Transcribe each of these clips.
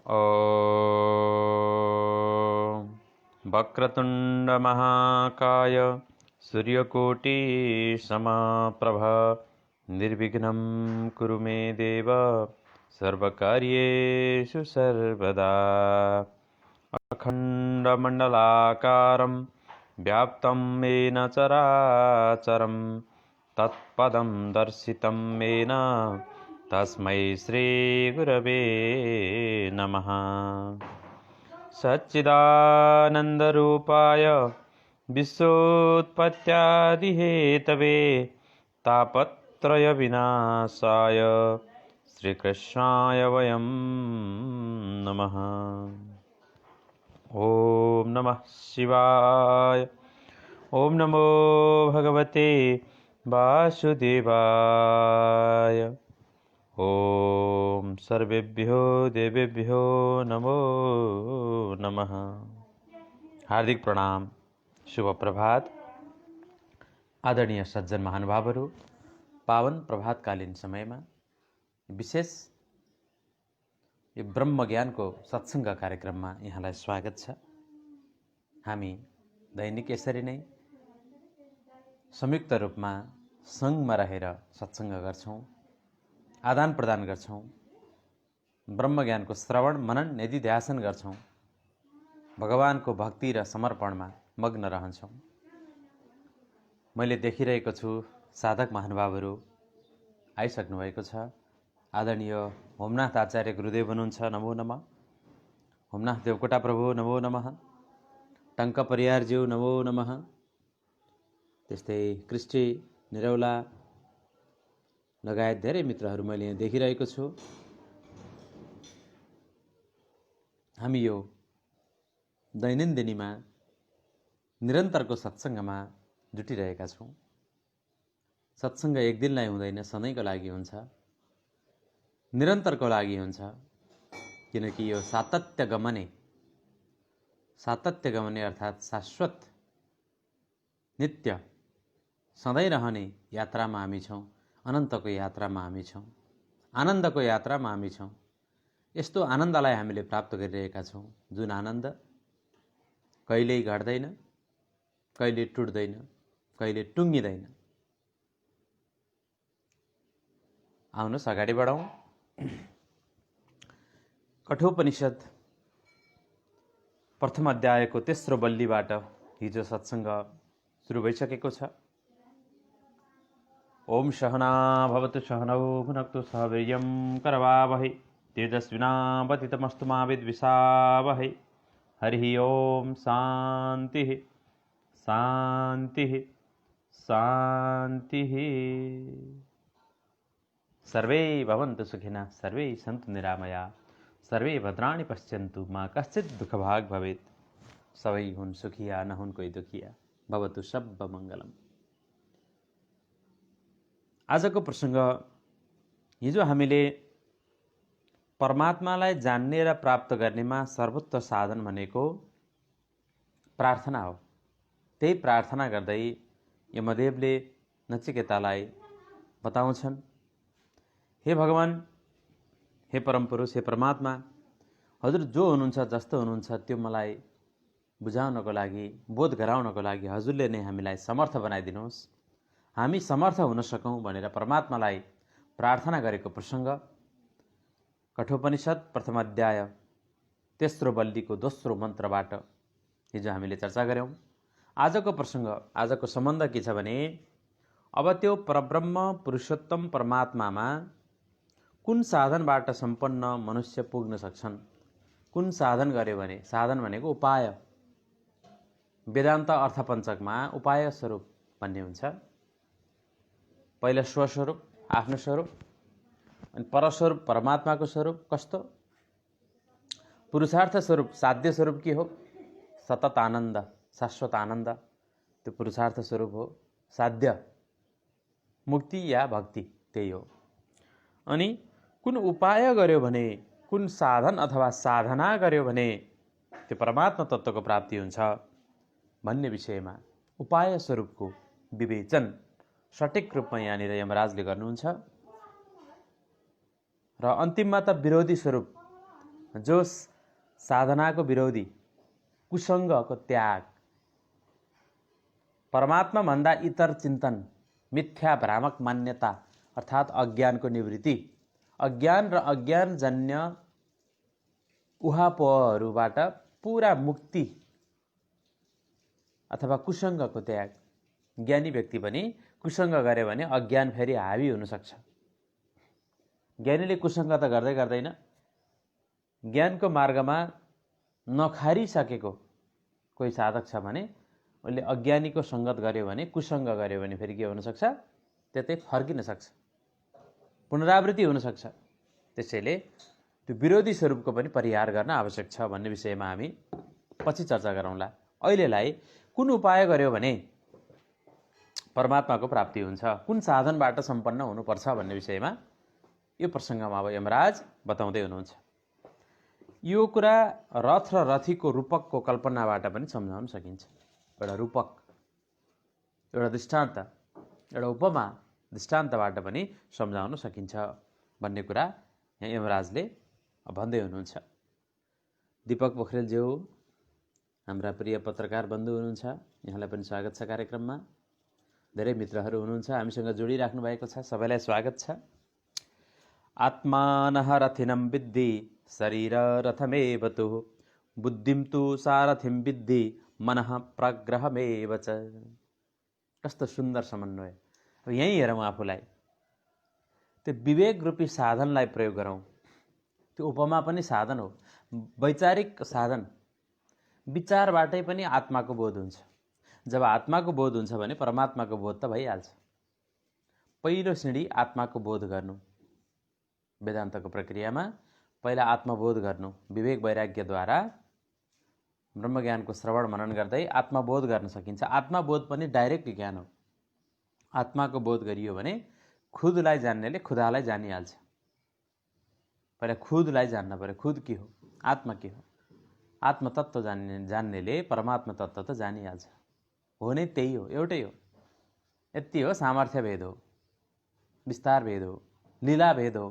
ॐ वक्रतुण्डमहाकाय सूर्यकोटिसमप्रभ निर्विघ्नं कुरु मे देव सर्वकार्येषु सर्वदा। अखण्डमण्डलाकारं व्याप्तं येन चराचरं तत्पदं दर्शितं येन तस्मै श्रीगुरवे नमः। सच्चिदानन्दरूपाय विश्वोत्पत्त्यादिहेतवे तापत्रयविनाशाय श्रीकृष्णाय वयं नमः। ॐ नमः शिवाय। ॐ नमो भगवते वासुदेवाय। ओम सर्वेभ्यो देवेभ्यो नमो नमः। हार्दिक प्रणाम, शुभ प्रभात। आदरणीय सज्जन महानुभावहरू, पावन प्रभातकालीन समयमा विशेष यो ब्रह्म ज्ञानको सत्सङ्ग कार्यक्रममा यहाँलाई स्वागत छ। हामी दैनिक यसरी नै संयुक्त रूपमा सङ्घमा रहेर सत्सङ्ग गर्छौँ, आदान प्रदान गर्छौँ, ब्रह्म ज्ञानको श्रवण मनन निधिध्यासन गर्छौँ, भगवानको भक्ति र समर्पणमा मग्न रहन्छौँ। मैले देखिरहेको छु साधक महानुभावहरू आइसक्नु भएको छ। आदरणीय होमनाथ आचार्य गुरुदेव हुनुहुन्छ, नमो नमः। होमनाथ देवकोटा प्रभु, नमो नमः। टङ्क परियारज्यू, नमो नमः। त्यस्तै कृष्टि निरौला लगायत धेरै मित्रहरू मैले यहाँ देखिरहेको छु। हामी यो दैनन्दिनीमा निरन्तरको सत्सङ्गमा जुटिरहेका छौँ। सत्सङ्ग एक दिनलाई हुँदैन, सधैँको लागि हुन्छ, निरन्तरको लागि हुन्छ। किनकि यो सातत्य गमने अर्थात् शाश्वत नित्य सधैँ रहने यात्रामा हामी छौँ। अनन्तको यात्रामा हामी छौँ, आनन्दको यात्रामा हामी छौँ। यस्तो आनन्दलाई हामीले प्राप्त गरिरहेका छौँ, जुन आनन्द कहिल्यै घट्दैन, कहिले टुट्दैन, कहिले टुङ्गिँदैन। आउनुहोस् अगाडि बढौँ। कठोपनिषद प्रथम अध्यायको तेस्रो बल्लीबाट हिजो सत्सङ्ग सुरु भइसकेको छ। ओम सहना भवतु सहनौ भुनक्तु सह वीर्यं करवावहै तेजस्विनावतीतमस्तु मा विद्विषावहै। हरिः ओम शान्तिः शान्तिः शान्तिः। सर्वे भवन्तु सुखिनः, सर्वे सन्तु निरामया, सर्वे भद्राणि पश्यन्तु मा कश्चित् दुःखभाग् भवेत्। सबै हुन् सुखिया, न हुन् कोही दुखिया। भवतु सब्ब मङ्गलम्। आजको प्रसङ्ग, हिजो हामीले परमात्मालाई जान्ने र प्राप्त गर्नेमा सर्वोच्च साधन भनेको प्रार्थना हो। त्यही प्रार्थना गर्दै यमदेवले नचिकेतालाई बताउँछन्, हे भगवान, हे परमपुरुष, हे परमात्मा, हजुर जो हुनुहुन्छ, जस्तो हुनुहुन्छ, त्यो मलाई बुझाउनको लागि, बोध गराउनको लागि हजुरले नै हामीलाई समर्थ बनाइदिनुहोस्, हामी समर्थ हुन सकौँ भनेर परमात्मालाई प्रार्थना गरेको प्रसङ्ग कठोपनिषद प्रथम अध्याय तेस्रो बल्लीको दोस्रो मन्त्रबाट हिजो हामीले चर्चा गऱ्यौँ। आजको प्रसङ्ग, आजको सम्बन्ध के छ भने, अब त्यो परब्रह्म पुरुषोत्तम परमात्मामा कुन साधनबाट सम्पन्न मनुष्य पुग्न सक्छन्, कुन साधन गर्यो भने। साधन भनेको उपाय। वेदान्त अर्थपञ्चकमा उपाय स्वरूप भन्ने हुन्छ। पहिला स्वस्वरूप, आफ्नो स्वरूप, अनि परस्वरूप, परमात्माको स्वरूप कस्तो। पुरुषार्थ स्वरूप, साध्य स्वरूप के हो? सतत आनन्द, शाश्वत आनन्द, त्यो पुरुषार्थ स्वरूप हो। साध्य मुक्ति या भक्ति, त्यही हो। अनि कुन उपाय गर्यो भने, कुन साधन अथवा साधना गर्यो भने त्यो परमात्मा तत्त्वको प्राप्ति हुन्छ भन्ने विषयमा उपाय स्वरूपको विवेचन सठिक रूपमा यहाँनिर यमराजले गर्नुहुन्छ। र अन्तिममा त विरोधी स्वरूप जो साधनाको विरोधी, कुसङ्गको त्याग, परमात्मा भन्दा इतर चिन्तन, मिथ्या भ्रामक मान्यता अर्थात् अज्ञानको निवृत्ति, अज्ञान र अज्ञानजन्य उहापोहहरूबाट पुरा मुक्ति अथवा कुसङ्गको त्याग। ज्ञानी व्यक्ति पनि कुसङ्ग गर्यो भने अज्ञान फेरि हावी हुनसक्छ। ज्ञानीले कुसङ्ग त गर्दै गर्दैन, ज्ञानको मार्गमा नखारिसकेको कोही साधक छ भने उसले अज्ञानीको सङ्गत गर्यो भने, कुसङ्ग गर्यो भने फेरि के हुनसक्छ, त्यतै फर्किन सक्छ, पुनरावृत्ति हुनसक्छ। त्यसैले त्यो विरोधी स्वरूपको पनि परिहार गर्न आवश्यक छ भन्ने विषयमा हामी पछि चर्चा गरौँला। अहिलेलाई कुन उपाय गर्यो भने परमात्माको प्राप्ति हुन्छ, कुन साधनबाट सम्पन्न हुनुपर्छ भन्ने विषयमा यो प्रसङ्गमा अब यमराज बताउँदै हुनुहुन्छ। यो कुरा रथ र रथीको रूपकको कल्पनाबाट पनि सम्झाउन सकिन्छ। एउटा रूपक, एउटा दृष्टान्त, एउटा उपमा दृष्टान्तबाट पनि सम्झाउन सकिन्छ भन्ने कुरा यहाँ यमराजले भन्दै हुनुहुन्छ। दीपक पोखरेलज्यू हाम्रा प्रिय पत्रकार बन्धु हुनुहुन्छ, यहाँलाई पनि स्वागत छ कार्यक्रममा। धेरै मित्रहरू हुनुहुन्छ हामीसँग जोडिराख्नु भएको छ, सबैलाई स्वागत छ। आत्मानः रथिनं विद्धि शरीर रथमेव तु बुद्धिं तु सारथिं विद्धि मनः प्रग्रहमेव च। कस्तो सुन्दर समन्वय। अब यहीँ हेरौँ आफूलाई, त्यो विवेक रूपी साधनलाई प्रयोग गरौँ। त्यो उपमा पनि साधन हो, वैचारिक साधन। विचारबाटै पनि आत्माको बोध हुन्छ। जब आत्माको बोध हुन्छ भने परमात्माको बोध त भइहाल्छ। पहिलो सिँढी आत्माको बोध गर्नु, वेदान्तको प्रक्रियामा पहिला आत्मबोध गर्नु, विवेक वैराग्यद्वारा ब्रह्मज्ञानको श्रवण मनन गर्दै आत्मबोध गर्न सकिन्छ। आत्मबोध पनि डाइरेक्ट ज्ञान हो। आत्माको बोध गरियो भने खुदलाई जान्नेले खुदालाई जानिहाल्छ। पहिला खुदलाई जान्न पर्यो, खुद के हो, आत्मा के हो। आत्मतत्त्व जान्नेले परमात्मा तत्त्व त जानिहाल्छ। हो नै त्यही हो, एउटै हो। यति हो, सामर्थ्य भेद हो, विस्तार भेद हो, लीला भेद हो,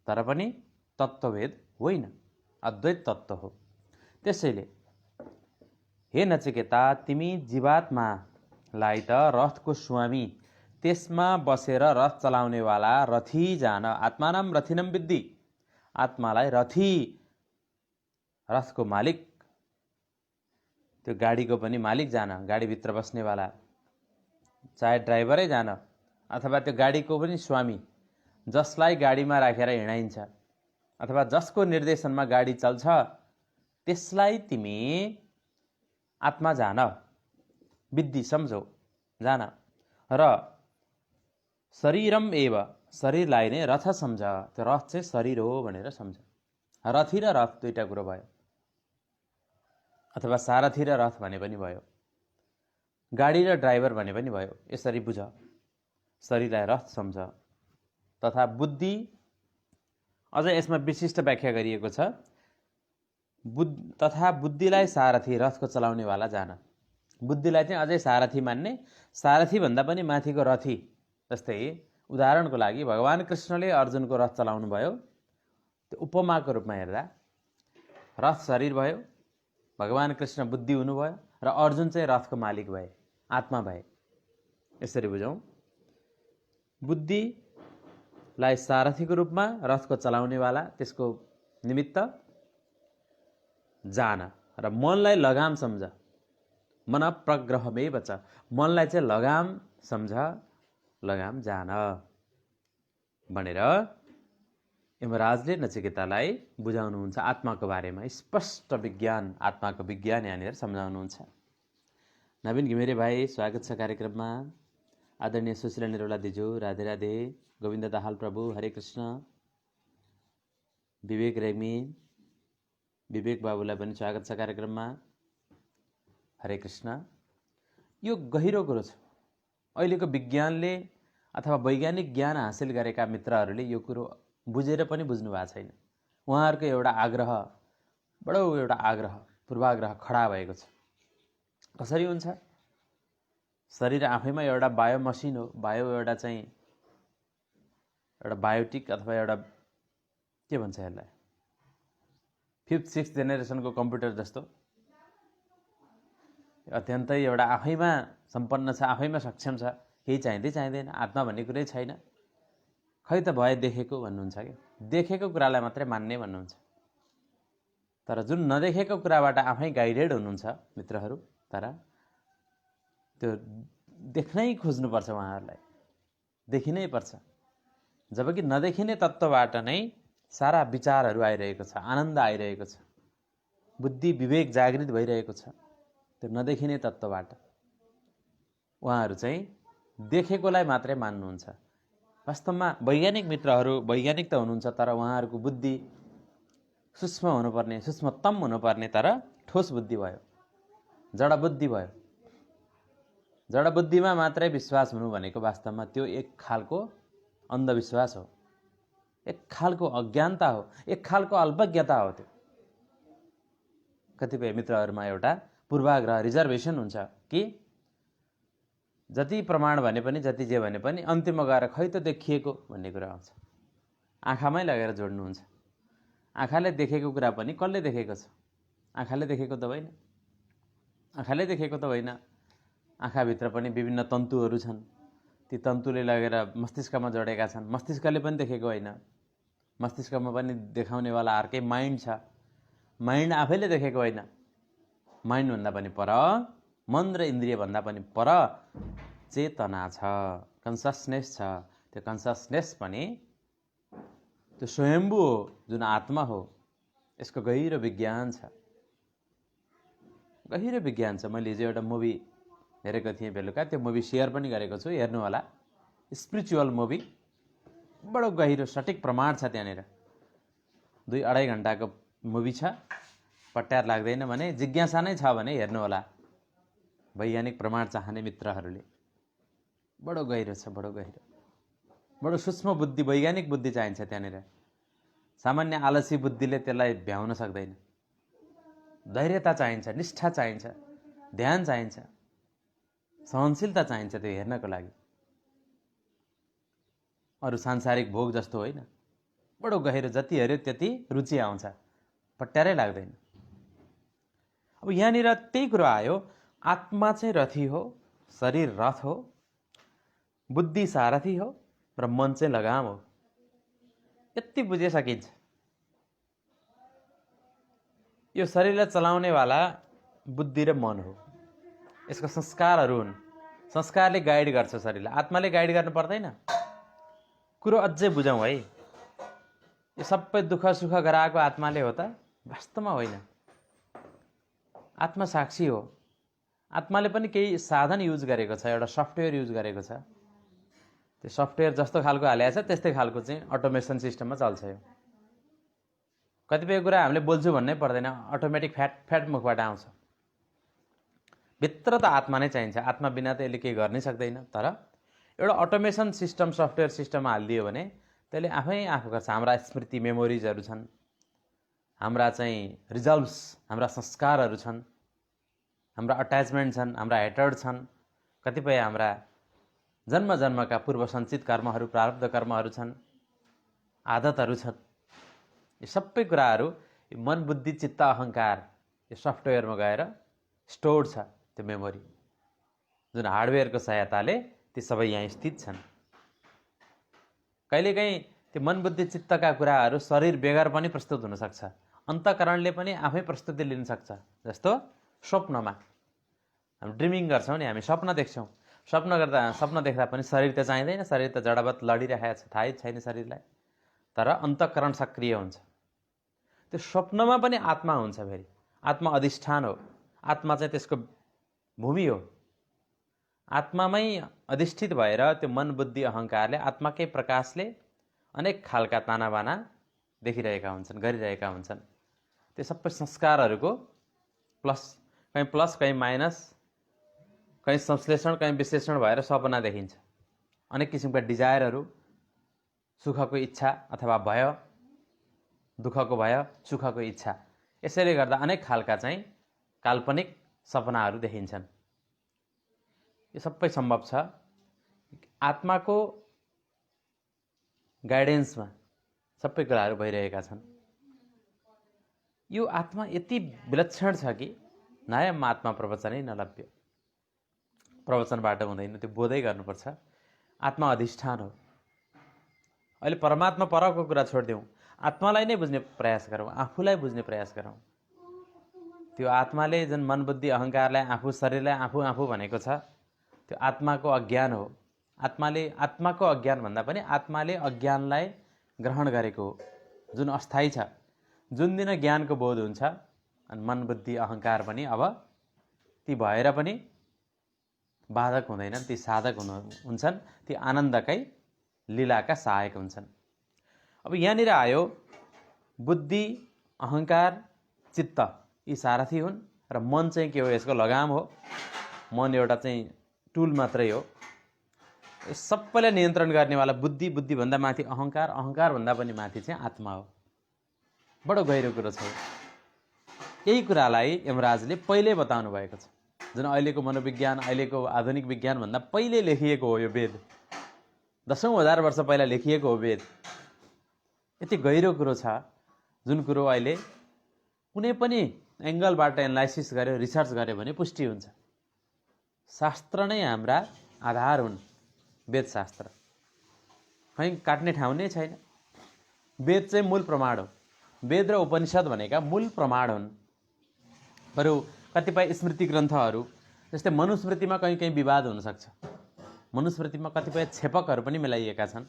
तर पनि तत्त्वभेद होइन, अद्वैत तत्त्व हो। त्यसैले हे नचिकेता, तिमी जीवात्मालाई त रथको स्वामी, त्यसमा बसेर रथ चलाउनेवाला रथी जान। आत्मानां रथिनं विद्धि, आत्मालाई रथी, रथको मालिक, त्यो गाडीको पनि मालिक जान, गाडीभित्र बस्नेवाला, चाहे ड्राइभरै जान अथवा त्यो गाडीको पनि स्वामी, जसलाई गाडीमा राखेर हिँडाइन्छ अथवा जसको निर्देशनमा गाडी चल्छ, त्यसलाई तिमी आत्मा जान, विद्धि सम्झौ, जान। र शरीरम एव, शरीरलाई नै रथ सम्झ, त्यो रथ चाहिँ शरीर हो भनेर सम्झ। रथी र रथ दुईटा कुरो भयो, अथवा सारथी र रथ भने पनि भयो, गाडी र ड्राइभर भने पनि भयो। यसरी बुझ, शरीरलाई रथ सम्झ। तथा बुद्धि, अझ यसमा विशिष्ट व्याख्या गरिएको छ, तथा बुद्धिलाई सारथी, रथको चलाउनेवाला जान। बुद्धिलाई चाहिँ अझै सारथी मान्ने, सारथी भन्दा पनि माथिको रथी। जस्तै उदाहरणको लागि भगवान कृष्णले अर्जुनको रथ चलाउनु भयो, त्यो उपमाको रूपमा हेर्दा रथ शरीर भयो, भगवान कृष्ण बुद्धि हुनुभयो र अर्जुन चाहिँ रथको मालिक भए, आत्मा भए। यसरी बुझौँ, बुद्धिलाई सारथीको रूपमा, रथको चलाउनेवाला, त्यसको निमित्त जान। र मनलाई लगाम सम्झ, मन प्रग्रहमेव च, मनलाई चाहिँ लगाम सम्झ, लगाम जान भनेर यमराजले नचिकेतालाई बुझाउनुहुन्छ। आत्माको बारेमा स्पष्ट विज्ञान, आत्माको विज्ञान यहाँनिर सम्झाउनुहुन्छ। नवीन घिमिरे भाइ स्वागत छ कार्यक्रममा। आदरणीय सुशीला निरौला दिजु राधे राधे। गोविन्द दाहाल प्रभु हरे कृष्ण। विवेक रेग्मी, विवेक बाबुलाई पनि स्वागत छ कार्यक्रममा। हरे कृष्ण। यो गहिरो कुरो छ। अहिलेको विज्ञानले अथवा वैज्ञानिक ज्ञान हासिल गरेका मित्रहरूले यो कुरो बुझेर पनि बुझ्नु भएको छैन। उहाँहरूको एउटा आग्रह, बडो एउटा आग्रह, पूर्वाग्रह खडा भएको छ। कसरी हुन्छ? शरीर आफैमा एउटा बायो मसिन हो, एउटा चाहिँ एउटा बायोटिक अथवा एउटा के भन्छ यसलाई, 5th 6th जेनेरेसनको कम्प्युटर जस्तो अत्यन्तै एउटा आफैमा सम्पन्न छ, आफैमा सक्षम छ, केही चाहिँदैन, आत्मा भन्ने कुरै छैन, खै त भए देखेको भन्नुहुन्छ क्या। देखेको कुरालाई मात्रै मान्ने भन्नुहुन्छ। तर जुन नदेखेको कुराबाट आफै गाइडेड हुनुहुन्छ मित्रहरू, तर त्यो देख्नै खोज्नुपर्छ, उहाँहरूलाई देखिनै पर्छ। जबकि नदेखिने तत्त्वबाट नै सारा विचारहरू आइरहेको छ, आनन्द आइरहेको छ, बुद्धि विवेक जागृत भइरहेको छ। त्यो नदेखिने तत्त्वबाट उहाँहरू चाहिँ देखेकोलाई मात्रै मान्नुहुन्छ। वास्तवमा वैज्ञानिक मित्रहरू वैज्ञानिक त हुनुहुन्छ, तर उहाँहरूको बुद्धि सूक्ष्म हुनुपर्ने, सूक्ष्मतम हुनुपर्ने, तर ठोस बुद्धि भयो, जडा बुद्धि भयो। जडा बुद्धिमा मात्रै विश्वास हुनु भनेको वास्तवमा त्यो एक खालको अन्धविश्वास हो, एक खालको अज्ञानता हो, एक खालको अल्पज्ञता हो। त्यो कतिपय मित्रहरूमा एउटा पूर्वाग्रह रिजर्भेसन हुन्छ कि जति प्रमाण भने पनि, जति जे भने पनि अन्तिममा गएर खै त देखिएको भन्ने कुरा आउँछ। आँखामै लगेर जोड्नुहुन्छ। आँखाले देखेको कुरा पनि कसले देखेको छ? आँखाले देखेको त होइन, आँखाले देखेको त होइन। आँखाभित्र पनि विभिन्न तन्तुहरू छन्, ती तन्तुले लगेर मस्तिष्कमा जोडेका छन्, मस्तिष्कले पनि देखेको होइन। मस्तिष्कमा पनि देखाउनेवाला अर्कै माइन्ड छ, माइन्ड आफैले देखेको होइन। माइन्डभन्दा पनि पर, मन र इन्द्रियभन्दा पनि पर चेतना छ, कन्ससनेस छ। त्यो कन्ससनेस पनि त्यो स्वयम्भू हो, जुन आत्मा हो। यसको गहिरो विज्ञान छ, गहिरो विज्ञान छ। मैले हिजो एउटा मुभी हेरेको थिएँ बेलुका, त्यो मुभी सेयर पनि गरेको छु, हेर्नु होला। स्पिरिचुअल मुभी, बडो गहिरो सटिक प्रमाण छ त्यहाँनिर। 2-2.5 घन्टाको मुभी छ। पट्यार लाग्दैन भने, जिज्ञासा नै छ भने हेर्नु होला। वैज्ञानिक प्रमाण चाहने मित्रहरूले। बडो गहिरो छ, बडो गहिरो, बडो सूक्ष्म बुद्धि, वैज्ञानिक बुद्धि चाहिन्छ त्यहाँनिर। सामान्य आलसी बुद्धिले त्यसलाई भ्याउन सक्दैन। धैर्यता चाहिन्छ, निष्ठा चाहिन्छ, ध्यान चाहिन्छ, सहनशीलता चाहिन्छ त्यो हेर्नको लागि। अरू सांसारिक भोग जस्तो होइन, बडो गहिरो, जति हेऱ्यो त्यति रुचि आउँछ, पट्यारै लाग्दैन। अब यहाँनिर त्यही कुरा आयो, आत्मा चाहिँ रथी हो, शरीर रथ हो, बुद्धि सारथी हो र मन चाहिँ लगाम हो। यति बुझे सकिन्छ। यो शरीरलाई चलाउनेवाला बुद्धि र मन हो, यसको संस्कारहरू हुन्। संस्कारले गाइड गर्छ शरीरलाई, आत्माले गाइड गर्नु पर्दैन। कुरो अझै बुझौँ है, यो सबै दुःख सुख गराएको आत्माले हो त? वास्तवमा होइन। आत्मा साक्षी हो। आत्माले पनि केही साधन युज गरेको छ, एउटा सफ्टवेयर युज गरेको छ। त्यो सफ्टवेयर जस्तो खालको हालेको छ, त्यस्तै खालको चाहिँ अटोमेसन सिस्टममा चल्छ यो। कतिपय कुरा हामीले बोल्छु भन्नै पर्दैन, अटोमेटिक फ्याट मुखबाट आउँछ। भित्र त आत्मा नै चाहिन्छ, आत्मा बिना त यसले केही गर्नै सक्दैन। तर एउटा अटोमेसन सिस्टम, सफ्टवेयर सिस्टममा हालिदियो भने त्यसले आफै गर्छ। हाम्रा स्मृति, मेमोरिजहरू छन्, हाम्रा चाहिँ रिजल्भ्स, हाम्रा संस्कारहरू छन्, हाम्रा अट्याचमेन्ट छन्, हाम्रा हेटर्ड छन्, कतिपय हाम्रा जन्म जन्मका पूर्व सञ्चित कर्महरू, प्रारब्ध कर्महरू छन्, आदतहरू छन्। यो सबै कुराहरू मन, बुद्धि, चित्त, अहङ्कार यो सफ्टवेयरमा गएर स्टोर्ड छ। त्यो मेमोरी जुन हार्डवेयरको सहायताले ती सबै यहाँ स्थित छन्। कहिलेकाहीँ त्यो मन, बुद्धि, चित्तका कुराहरू शरीर बेगर पनि प्रस्तुत हुनसक्छ, अन्तःकरणले पनि आफै प्रस्तुति लिन सक्छ। जस्तो स्वप्नमा हामी ड्रिमिङ गर्छौँ नि, हामी स्वप्न देख्छौँ। स्वप्न देख्दा पनि शरीर त चाहिँदैन, शरीर त जडावत लडिरहेको छ, थाहै छैन शरीरलाई, तर अन्तःकरण सक्रिय हुन्छ। त्यो स्वप्नमा पनि आत्मा हुन्छ। फेरि आत्मा अधिष्ठान हो, आत्मा चाहिँ त्यसको भूमि हो। आत्मामै अधिष्ठित भएर त्यो मन, बुद्धि, अहङ्कारले आत्माकै प्रकाशले अनेक खालका तानाबाना देखिरहेका हुन्छन्, गरिरहेका हुन्छन्। त्यो सबै संस्कारहरूको कहीँ प्लस कहीँ माइनस, कहीँ संश्लेषण कहीँ विश्लेषण भएर सपना देखिन्छ। अनेक किसिमका डिजायरहरू, सुखको इच्छा अथवा भय, दुःखको भय, सुखको इच्छा, यसैले गर्दा अनेक खालका चाहिँ काल्पनिक सपनाहरू देखिन्छन्। यो सबै सम्भव छ आत्माको गाइडेन्समा, सबै कुराहरू भइरहेका छन्। यो आत्मा यति विलक्षण छ कि नयाँ आत्मा प्रवचनै नलभ्य। प्रवचनबाट हुँदैन, त्यो बोधै गर्नुपर्छ। आत्मा अधिष्ठान हो। अहिले परमात्मा परको कुरा छोडिदिउँ, आत्मालाई नै बुझ्ने प्रयास गरौँ, आफूलाई बुझ्ने प्रयास गरौँ। त्यो आत्माले जुन मन बुद्धि अहङ्कारलाई आफू शरीरलाई आफू आफू भनेको छ, त्यो आत्माको अज्ञान हो। आत्माको अज्ञान भन्दा पनि आत्माले अज्ञानलाई ग्रहण गरेको हो, जुन अस्थायी छ। जुन दिन ज्ञानको बोध हुन्छ अनि मन बुद्धि अहङ्कार पनि अब ती भएर पनि बाधक हुँदैनन्, ती साधक हुन्छन्, ती आनन्दकै लीलाका सहायक हुन्छन्। अब यहाँनिर आयो बुद्धि अहङ्कार चित्त यी सारथी हुन् र मन चाहिँ के हो, यसको लगाम हो। मन एउटा चाहिँ टुल मात्रै हो। सबैलाई नियन्त्रण गर्नेवाला बुद्धि, बुद्धिभन्दा माथि अहङ्कार, अहङ्कारभन्दा पनि माथि चाहिँ आत्मा हो। बडो गहिरो कुरो छ। यही कुरालाई यमराजले पहिले बताउनु भएको छ। जुन अहिलेको मनोविज्ञान, अहिलेको आधुनिक विज्ञानभन्दा पहिले लेखिएको हो यो वेद। दशौं हजार वर्ष पहिला लेखिएको हो वेद। यति गहिरो कुरो छ जुन कुरो अहिले कुनै पनि एङ्गलबाट एनालाइसिस गर्यो, रिसर्च गर्यो भने पुष्टि हुन्छ। शास्त्र नै हाम्रा आधार हुन्। वेदशास्त्र कहीँ काट्ने ठाउँ नै छैन। वेद चाहिँ मूल प्रमाण हो। वेद र उपनिषद भनेका मूल प्रमाण हुन्। बरु कतिपय स्मृति ग्रन्थहरू, जस्तै मनुस्मृतिमा कहीँ कहीँ विवाद हुनसक्छ। मनुस्मृतिमा कतिपय छेपकहरू पनि मिलाइएका छन्।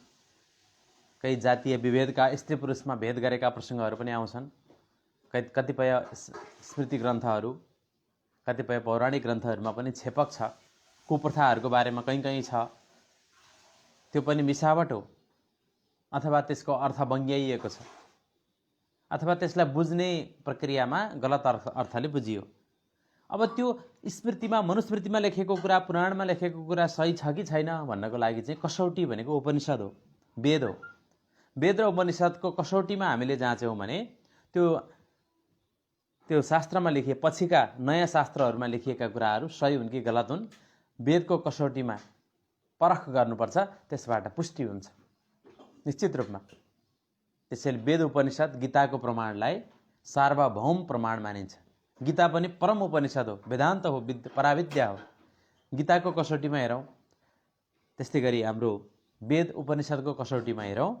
कहीँ जातीय विभेदका, स्त्री पुरुषमा भेद गरेका प्रसङ्गहरू पनि आउँछन्। कतिपय स्मृति ग्रन्थहरू, कतिपय पौराणिक ग्रन्थहरूमा पनि छेपक छ। कुप्रथाहरूको बारेमा कहीँ कहीँ छ। त्यो पनि मिसावट हो, अथवा त्यसको अर्थ बङ्ग्याइएको छ, अथवा त्यसलाई बुझ्ने प्रक्रियामा गलत अर्थले बुझियो। अब त्यो स्मृतिमा, मनुस्मृतिमा लेखेको कुरा, पुराणमा लेखेको कुरा सही छ कि छैन भन्नको लागि चाहिँ कसौटी भनेको उपनिषद हो, वेद हो। वेद र उपनिषदको कसौटीमा हामीले जाँच्यौँ भने त्यो शास्त्रमा लेखिए पछिका नयाँ शास्त्रहरूमा लेखिएका कुराहरू सही हुन् कि गलत हुन्, वेदको कसौटीमा परख गर्नुपर्छ। त्यसबाट पुष्टि हुन्छ निश्चित रूपमा। त्यसैले वेद उपनिषद गीताको प्रमाणलाई सार्वभौम प्रमाण मानिन्छ। गीता पनि परम उपनिषद हो, वेदान्त हो, पराविद्या हो। गीताको कसौटीमा हेरौँ, त्यस्तै गरी हाम्रो वेद उपनिषदको कसौटीमा हेरौँ,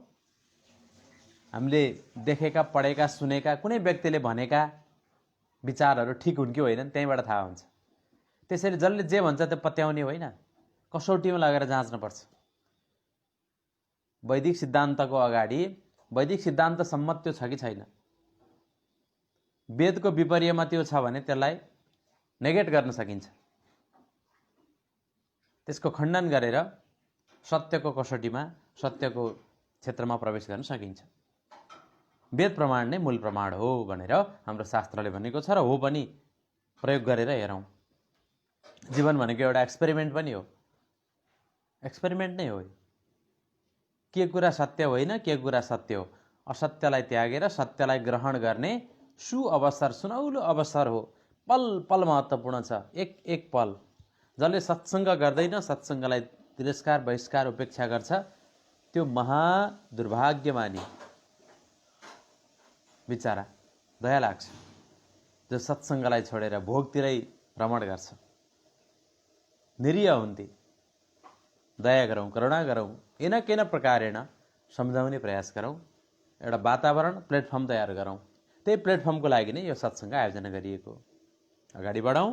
हामीले देखेका, पढेका, सुनेका, कुनै व्यक्तिले भनेका विचारहरू ठिक हुन् कि होइनन् त्यहीँबाट थाहा हुन्छ। त्यसैले जसले जे भन्छ त्यो पत्याउने होइन, कसौटीमा लगेर जाँच्नुपर्छ। वैदिक सिद्धान्तको अगाडि वैदिक सिद्धान्त सम्मत त्यो छ कि छैन। वेदको विपर्यमा त्यो छ भने त्यसलाई नेगेट गर्न सकिन्छ। त्यसको खण्डन गरेर सत्यको कसौटीमा, सत्यको क्षेत्रमा प्रवेश गर्न सकिन्छ। वेद प्रमाण नै मूल प्रमाण हो भनेर हाम्रो शास्त्रले भनेको छ र हो पनि। प्रयोग गरेर हेरौँ। जीवन भनेको एउटा एक्सपेरिमेन्ट पनि हो। एक्सपेरिमेन्ट नै हो। के कुरा सत्य होइन, के कुरा सत्य हो, असत्यलाई त्यागेर सत्यलाई ग्रहण गर्ने सुअवसर, सुनौलो अवसर हो। पल पल महत्त्वपूर्ण छ, एक एक पल। जसले सत्सङ्ग गर्दैन, सत्सङ्गलाई तिरस्कार, बहिष्कार, उपेक्षा गर्छ, त्यो महादुर्भाग्यमानी बिचारा। दया लाग्छ जो सत्सङ्गलाई छोडेर भोगतिरै भ्रमण गर्छ। निरीह हुन्थे। दया गरौँ, करुणा गरौँ, एन केन प्रकारेण सम्झाउने प्रयास गरौँ। एउटा वातावरण, प्लेटफर्म तयार गरौँ। त्यही प्लेटफर्मको लागि नै यो सत्सङ्ग आयोजना गरिएको। अगाडि बढौँ।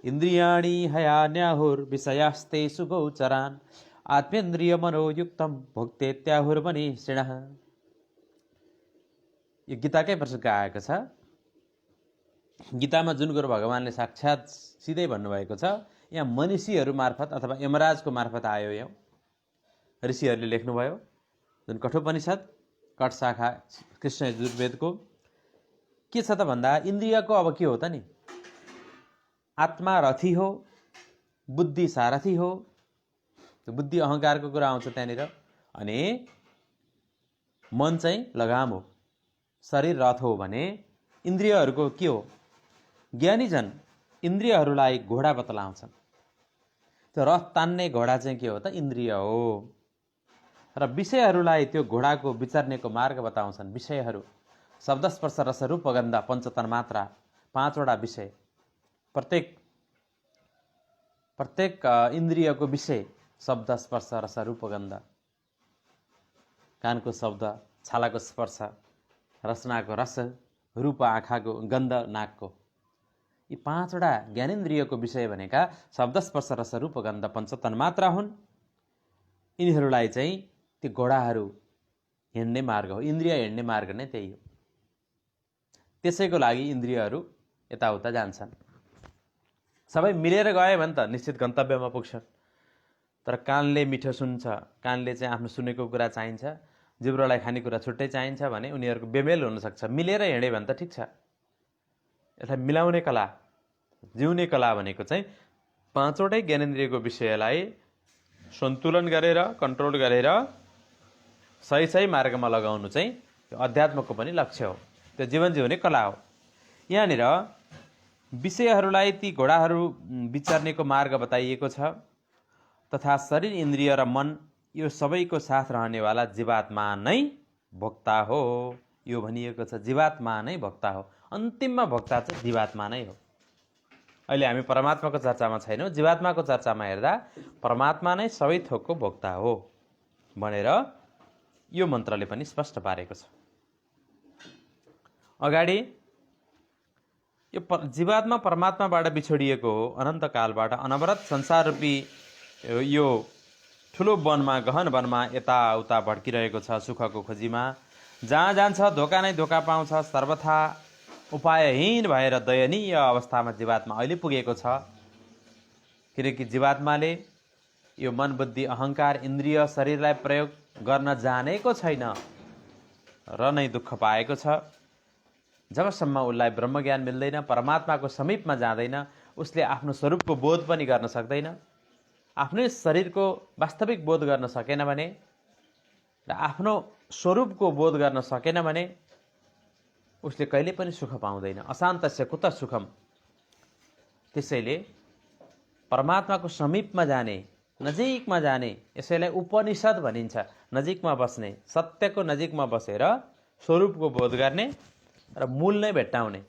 इन्द्रियाणि हयान्याहुर विषयास्ते सुगोचरान् आत्मेन्द्रिय मनोयुक्तम भोक्तेत्याहुर्मनीषिणः। यो गीताकै प्रसङ्ग आएको छ। गीतामा जुन कुरो भगवानले साक्षात् सिधै भन्नुभएको छ, यहाँ मनीषीहरू मार्फत अथवा यमराजको मार्फत आयो। यो ऋषिहरूले लेख्नुभयो। जुन कठोपनिषद, कठ शाखा कृष्ण यजुर्वेदको के छ त भन्दा, इन्द्रियको अब के हो त नि, आत्मा रथी हो, बुद्धि सारथी हो। बुद्धि अहङ्कारको कुरा आउँछ त्यहाँनिर। अनि मन चाहिँ लगाम हो, शरीर रथ हो भने इन्द्रियहरूको के हो? ज्ञानीजन इन्द्रियहरूलाई घोडा बतलाउँछन्। त्यो रथ तान्ने घोडा चाहिँ के हो त? इन्द्रिय हो। र विषयहरूलाई त्यो घोडाको विचर्नेको मार्ग बताउँछन्। विषयहरू शब्द स्पर्श रस रूप गन्ध पञ्चतन्मात्रा, 5वटा विषय, प्रत्येक इन्द्रियको विषय शब्द स्पर्श रस रूप गन्ध। कानको शब्द, छालाको स्पर्श, रसनाको रस, रूप आँखाको, गन्ध नाकको। यी 5वटा ज्ञानेन्द्रियको विषय भनेका शब्द स्पर्श रस रूप गन्ध पञ्चतन्मात्रा हुन्। यिनीहरूलाई चाहिँ ती घोडाहरू हिँड्ने मार्ग हो। इन्द्रिय हिँड्ने मार्ग नै त्यही हो। त्यसैको लागि इन्द्रियहरू यताउता जान्छन्। सबै मिलेर गए भने त निश्चित गन्तव्यमा पुग्छन्। तर कानले मिठो सुन्छ, कानले चाहिँ आफ्नो सुनेको कुरा चाहिन्छ, जिब्रोलाई खानेकुरा छुट्टै चाहिन्छ भने उनीहरूको बेमेल हुनसक्छ। मिलेर हिँड्यो भने त ठिक छ। यसलाई मिलाउने कला, जिउने कला भनेको चाहिँ 5वटै ज्ञानेन्द्रियको विषयलाई सन्तुलन गरेर, कन्ट्रोल गरेर सही मार्गमा लगाउनु चाहिँ त्यो अध्यात्मको पनि लक्ष्य हो। त्यो जीवन जिउने कला हो। यहाँनिर विषयहरूलाई ती घोडाहरू विचर्नेको मार्ग बताइएको छ। तथा शरीर, इन्द्रिय र मन यो सबैको साथ रहनेवाला जीवात्मा नै भोक्ता हो। यो भनिएको छ जीवात्मा नै भोक्ता हो। अन्तिममा भोक्ता चाहिँ जीवात्मा नै हो। अहिले हामी परमात्माको चर्चामा छैनौँ। जीवात्माको चर्चामा हेर्दा परमात्मा नै सबै थोकको भोक्ता हो भनेर यो मन्त्रले पनि स्पष्ट पारेको छ। अगाडि यो जीवात्मा परमात्माबाट बिछोडिएको हो। अनन्तकालबाट अनवरत संसार रूपी यो ठुलो वनमा, गहन वनमा यताउता भड्किरहेको छ सुखको खोजीमा। जहाँ जान्छ धोका नै धोका पाउँछ। सर्वथा उपायहीन भएर दयनीय अवस्थामा जीवात्मा अहिले पुगेको छ। किनकि जीवात्माले यो मन, बुद्धि, अहङ्कार, इन्द्रिय, शरीरलाई प्रयोग गर्न जानेको छैन र नै दुःख पाएको छ। जबसम्म उसलाई ब्रह्मज्ञान मिल्दैन, परमात्माको समीपमा जाँदैन, उसले आफ्नो स्वरूपको बोध पनि गर्न सक्दैन। आफ्नै शरीरको वास्तविक बोध गर्न सकेन भने र आफ्नो स्वरूपको बोध गर्न सकेन भने उसले कहिले पनि सुख पाउँदैन। अशान्तस्य कुत सुखम। त्यसैले परमात्माको समीपमा जाने, नजिकमा जाने, यसैलाई उपनिषद भनिन्छ। नजिकमा बस्ने, सत्यको नजिकमा बसेर स्वरूपको बोध गर्ने र मूल नै भेट्टाउने।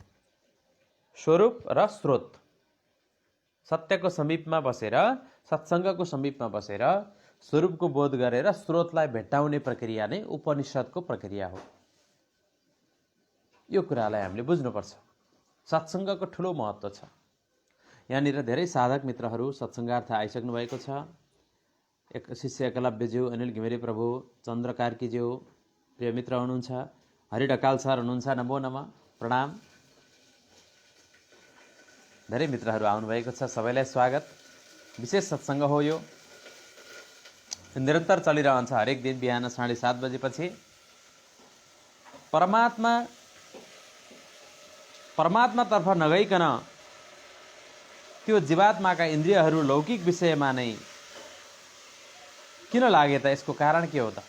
स्वरूप र स्रोत, सत्यको समीपमा बसेर, सत्सङ्गको समीपमा बसेर स्वरूपको बोध गरेर स्रोतलाई भेट्टाउने प्रक्रिया नै उपनिषदको प्रक्रिया हो। यो कुरालाई हामीले बुझ्नुपर्छ। सत्सङ्गको ठुलो महत्त्व छ। यहाँनिर धेरै साधक मित्रहरू सत्सङ्गार्थ आइसक्नु भएको छ। एक शिष्य एकलव्यज्यू, अनिल घिमिरे प्रभु, चन्द्र कार्कीज्यू प्रिय मित्र हुनुहुन्छ, हरि ढकाल सर हुनुहुन्छ, नमो नमः, प्रणाम। धेरै मित्रहरू आउनुभएको छ, सबैलाई स्वागत। विशेष सत्सङ्ग हो यो, निरन्तर चलिरहन्छ। हरेक दिन बिहान 7:30 बजेपछि परमात्मातर्फ नगइकन त्यो जीवात्माका इन्द्रियहरू लौकिक विषयमा नै किन लागे त? यसको कारण के हो त?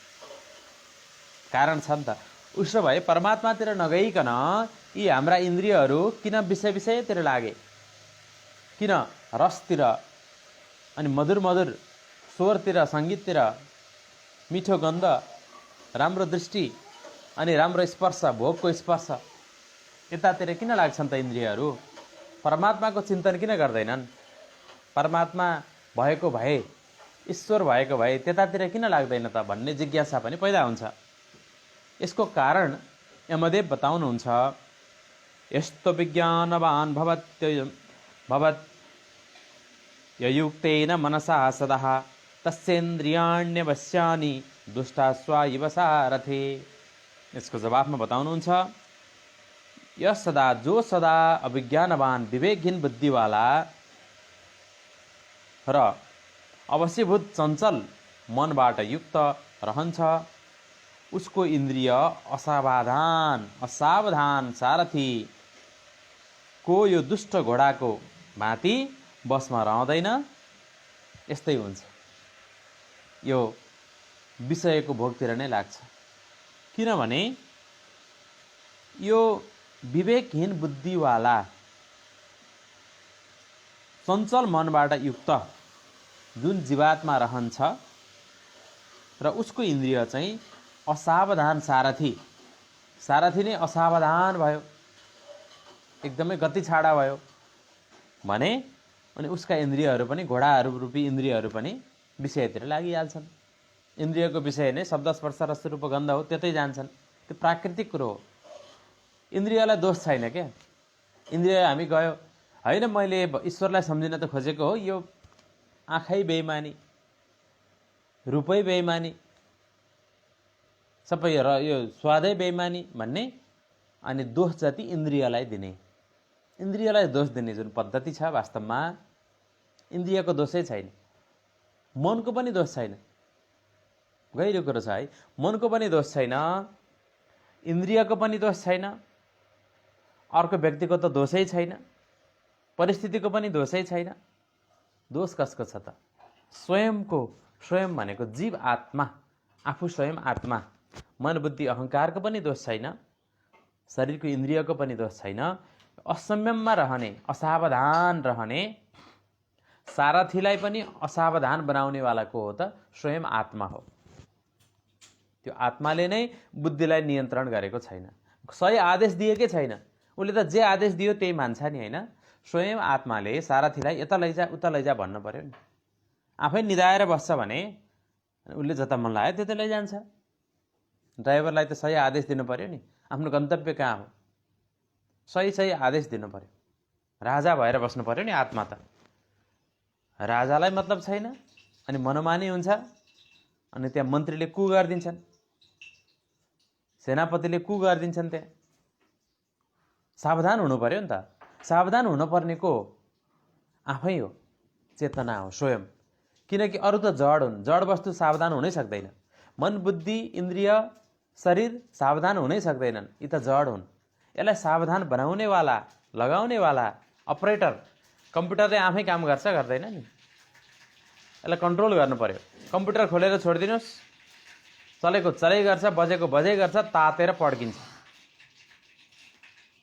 कारण छ नि त। उसो भए परमात्मातिर नगइकन यी हाम्रा इन्द्रियहरू किन विषयतिर लागे? किन रसतिर अनि मधुर मधुर स्वरतिर, सङ्गीततिर, मिठो गन्ध, राम्रो दृष्टि अनि राम्रो स्पर्श, भोगको स्पर्श, यतातिर किन लाग्छन् त इन्द्रियहरू? परमात्माको चिन्तन किन गर्दैनन्? परमात्मा भएको भए, ईश्वर भएको भए त्यतातिर किन लाग्दैन त भन्ने जिज्ञासा पनि पैदा हुन्छ। यसको कारण यमदेव बताउनुहुन्छ, यस्तो विज्ञानवान भवत्ययुक्तेन मनसा सदा तस्येन्द्रियाण्यवश्यानि दुष्टास्वायिव सारथे। यसको जवाफमा बताउनुहुन्छ, यस सदा, जो सदा अविज्ञानवान, विवेकहीन बुद्धिवाला र अवश्यभूत चञ्चल मनबाट युक्त रहन्छ, उसको इन्द्रिय असावधान सारथी को यो दुष्ट घोडाको भाँति बसमा रहँदैन। यस्तै हुन्छ, यो विषयको भोगतिर नै लाग्छ। किनभने यो विवेकहीन बुद्धिवाला चञ्चल मनबाट युक्त जुन जीवात्मा रहन्छ र उसको इन्द्रिय चाहिँ असावधान सारथी, सारथी नै असावधान भयो, एकदमै गति छाडा भयो भने अनि उसका इन्द्रियहरू पनि घोडाहरू रूपी इन्द्रियहरू पनि विषयतिर लागिहाल्छन्। इन्द्रियको विषय नै शब्द स्पर्श रस रूप गन्ध हो, त्यतै जान्छन्। त्यो प्राकृतिक कुरो हो। इन्द्रियलाई दोष छैन क्या। इन्द्रिय हामी गयो होइन मैले ईश्वरलाई सम्झिन त खोजेको हो, यो आँखै बेइमानी, रूपै बेइमानी, सबै र यो स्वादै बेइमानी भन्ने अनि दोष जति इन्द्रियलाई दिने, इन्द्रियलाई दोष दिने जुन पद्धति छ वास्तवमा इन्द्रियको दोषै छैन, मनको पनि दोष छैन। गहिरो कुरो छ है। मनको पनि दोष छैन, इन्द्रियको पनि दोष छैन, अर्को व्यक्तिको त दोषै छैन, परिस्थितिको पनि दोषै छैन। दोष कसको छ त? स्वयंको। स्वयं भनेको जीव आत्मा, आफू स्वयं आत्मा। मन बुद्धि अहङ्कारको पनि दोष छैन, शरीरको इन्द्रियको पनि दोष छैन। असंयममा रहने, असावधान रहने, सारथीलाई पनि असावधान बनाउनेवाला को हो त? स्वयं आत्मा हो। त्यो आत्माले नै बुद्धिलाई नियन्त्रण गरेको छैन, सही आदेश दिएकै छैन। उसले त जे आदेश दियो त्यही मान्छ नि, होइन? स्वयं आत्माले सारथीलाई यता लैजा उता लैजा भन्नु पर्यो नि। आफै निदाएर बस्छ भने उसले जता मन लाग्यो त्यतै लैजान्छ। ड्राइभरलाई त सही आदेश दिनु पर्यो नि, आफ्नो गन्तव्य कहाँ हो, सही आदेश दिनु पर्यो। राजा भएर बस्नु पर्यो नि आत्मा त। राजालाई मतलब छैन अनि मनमानी हुन्छ, अनि त्यहाँ मन्त्रीले कु गरिदिन्छन्, सेनापतिले कु गरिदिन्छन्। त्यहाँ सावधान हुनु पर्यो नि त। सावधान हुनुपर्ने को आफै हो, चेतना हो, स्वयं। किनकि अरू त जड हुन्, जड वस्तु सावधान हुनै सक्दैन। मन बुद्धि इन्द्रिय शरीर सावधान हुनै सक्दैनन्, यी त जड हुन्। यसलाई सावधान बनाउनेवाला, लगाउनेवाला अपरेटर, कम्प्युटरले आफै काम गर्छ गर्दैन नि, यसलाई कन्ट्रोल गर्नु पर्यो। कम्प्युटर खोलेर छोडिदिनुहोस्, चलेको चलै गर्छ, बजेको बजै गर्छ, तातेर पड्किन्छ।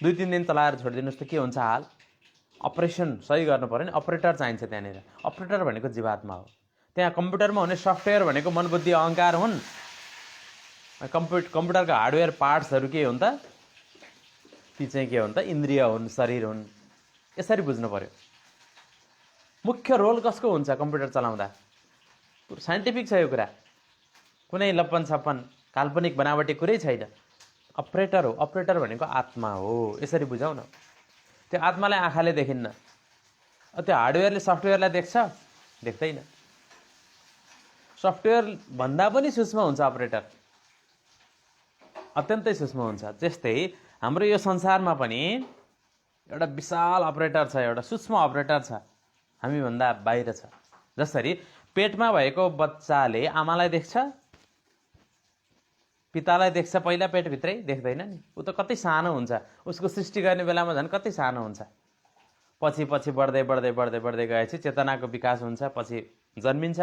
2-3 दिन चलाएर छोडिदिनुहोस् त के हुन्छ हाल? अपरेसन सही गर्नु पर्यो नि, अपरेटर चाहिन्छ त्यहाँनिर। अपरेटर भनेको जीवात्मा हो। त्यहाँ कम्प्युटरमा हुने सफ्टवेयर भनेको मन बुद्धि अहङ्कार हुन्। कम्प्युटरका हार्डवेयर पार्ट्सहरू के हुन् त? ती चाहिँ के हुन् त? इन्द्रिय हुन्, शरीर हुन्। यसरी बुझ्नु पर्यो। मुख्य रोल कसको हुन्छ कम्प्युटर चलाउँदा? साइन्टिफिक छ यो कुरा, कुनै लप्पन छप्पन काल्पनिक बनावटी कुरै छैन। अपरेटर हो। अपरेटर भनेको आत्मा हो। यसरी बुझाउ न। त्यो आत्मालाई आँखाले देखिन्न, त्यो हार्डवेयरले सफ्टवेयरलाई देख्छ? देख्दैन। सफ्टवेयर भन्दा पनि सूक्ष्म हुन्छ अपरेटर, अत्यन्तै सूक्ष्म हुन्छ। त्यस्तै हाम्रो यो संसारमा पनि एउटा विशाल अपरेटर छ, एउटा सूक्ष्म अपरेटर छ, हामीभन्दा बाहिर छ। जसरी पेटमा भएको बच्चाले आमालाई देख्छ, पितालाई देख्छ पहिला पेटभित्रै, देख्दैन नि। ऊ त कति सानो हुन्छ, उसको सृष्टि गर्ने बेलामा झन् कति सानो हुन्छ। पछि पछि बढ्दै बढ्दै बढ्दै बढ्दै गएपछि चेतनाको विकास हुन्छ, पछि जन्मिन्छ,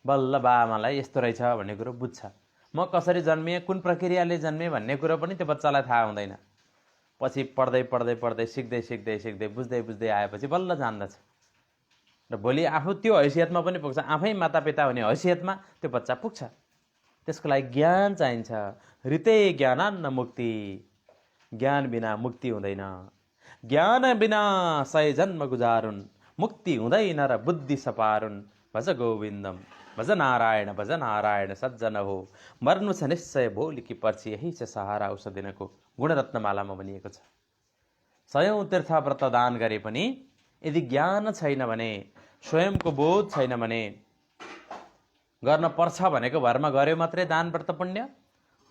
बल्ल बाआमालाई यस्तो रहेछ भन्ने कुरो बुझ्छ। म कसरी जन्मिएँ, कुन प्रक्रियाले जन्मेँ भन्ने कुरो पनि त्यो बच्चालाई थाहा हुँदैन। पछि पढ्दै पढ्दै पढ्दै सिक्दै सिक्दै सिक्दै बुझ्दै बुझ्दै आएपछि बल्ल जान्दछ र भोलि आफू त्यो हैसियतमा पनि पुग्छ। आफै मातापिता हुने हैसियतमा त्यो बच्चा पुग्छ। त्यसको लागि ज्ञान चाहिन्छ। ऋते ज्ञानान्न मुक्ति, ज्ञान बिना मुक्ति हुँदैन। ज्ञान बिना 100 जन्म गुजारुन्, मुक्ति हुँदैन र बुद्धि सपारुन्। भज गोविन्दम भज नारायण सज्जन हो, मर्नु छ निश्चय भोलिकी पर्छि, यही छ सहारा उस दिनको। गुणरत्नमालामा भनिएको छ। 100औं तीर्थ व्रत दान गरे पनि यदि ज्ञान छैन भने, स्वयंको बोध छैन भने, गर्न पर्छ भनेको भरमा गर्यो मात्रै दान व्रत पुण्य,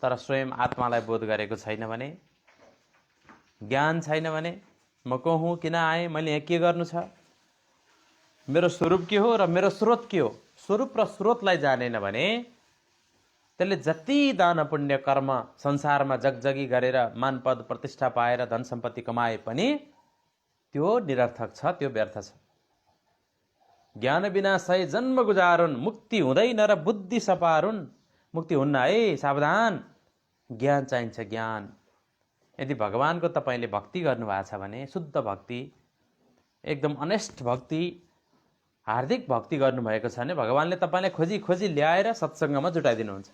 तर स्वयं आत्मालाई बोध गरेको छैन भने, ज्ञान छैन भने, म को हुँ, किन आएँ, मैले यहाँ के गर्नु छ, मेरो स्वरूप के हो र मेरो स्रोत के हो, स्वरूप र स्रोतलाई जानेन भने त्यसले जति दान पुण्य कर्म संसारमा जगजगी गरेर मान पद प्रतिष्ठा पाएर धन सम्पत्ति कमाए पनि त्यो निरर्थक छ, त्यो व्यर्थ छ। ज्ञान बिना 100 जन्म गुजारुन्, मुक्ति हुँदैन र बुद्धि सपारुन्। मुक्ति हुन्न है, सावधान। ज्ञान चाहिन्छ, ज्ञान। यदि भगवानको तपाईले भक्ति गर्नुभएको छ भने, शुद्ध भक्ति, एकदम अनेस्ट भक्ति, हार्दिक भक्ति गर्नुभएको छ भने भगवानले तपाईँलाई खोजी खोजी ल्याएर सत्सङ्गमा जुटाइदिनुहुन्छ।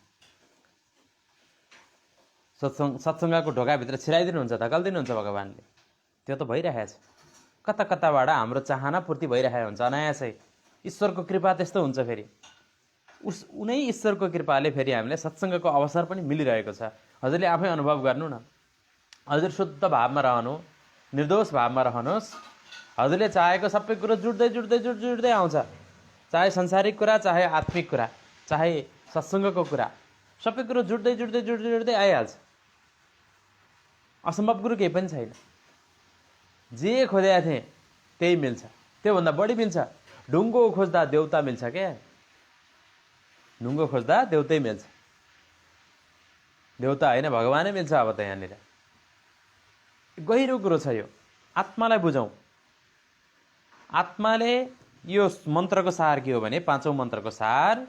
सत्सङ्गको ढोकाभित्र छिराइदिनुहुन्छ, धकालिदिनुहुन्छ भगवान्ले। त्यो त भइरहेछ। कता कताबाट हाम्रो चाहना पूर्ति भइरहेको हुन्छ अनायासै। ईश्वरको कृपा त्यस्तो हुन्छ। फेरि उनै ईश्वरको कृपाले फेरि हामीलाई सत्सङ्गको अवसर पनि मिलिरहेको छ। हजुरले आफै अनुभव गर्नु न। हजुर शुद्ध भावमा रहनु, निर्दोष भावमा रहनुहोस्। हजुरले चाहेको सबै कुरो जुट्दै जुट्दै जुट्दै आउँछ। चाहे संसारिक कुरा, चाहे आत्मिक कुरा, चाहे सत्सङ्गको कुरा, सबै कुरो जुट्दै जुट्दै जुट्दै जुट्दै आइहाल्छ। असम्भव कुरो केही पनि छैन। जे खोजेका थिएँ त्यही मिल्छ, त्योभन्दा बढी मिल्छ। ढुङ्गो खोज्दा देउता मिल्छ क्या। ढुङ्गो खोज्दा देउतै मिल्छ। देउता होइन, भगवानै मिल्छ। अब त यहाँनिर गहिरो कुरो छ यो। आत्मालाई बुझौँ। आत्माले यो मन्त्रको सार के हो भने, पाँचौं मन्त्रको सार,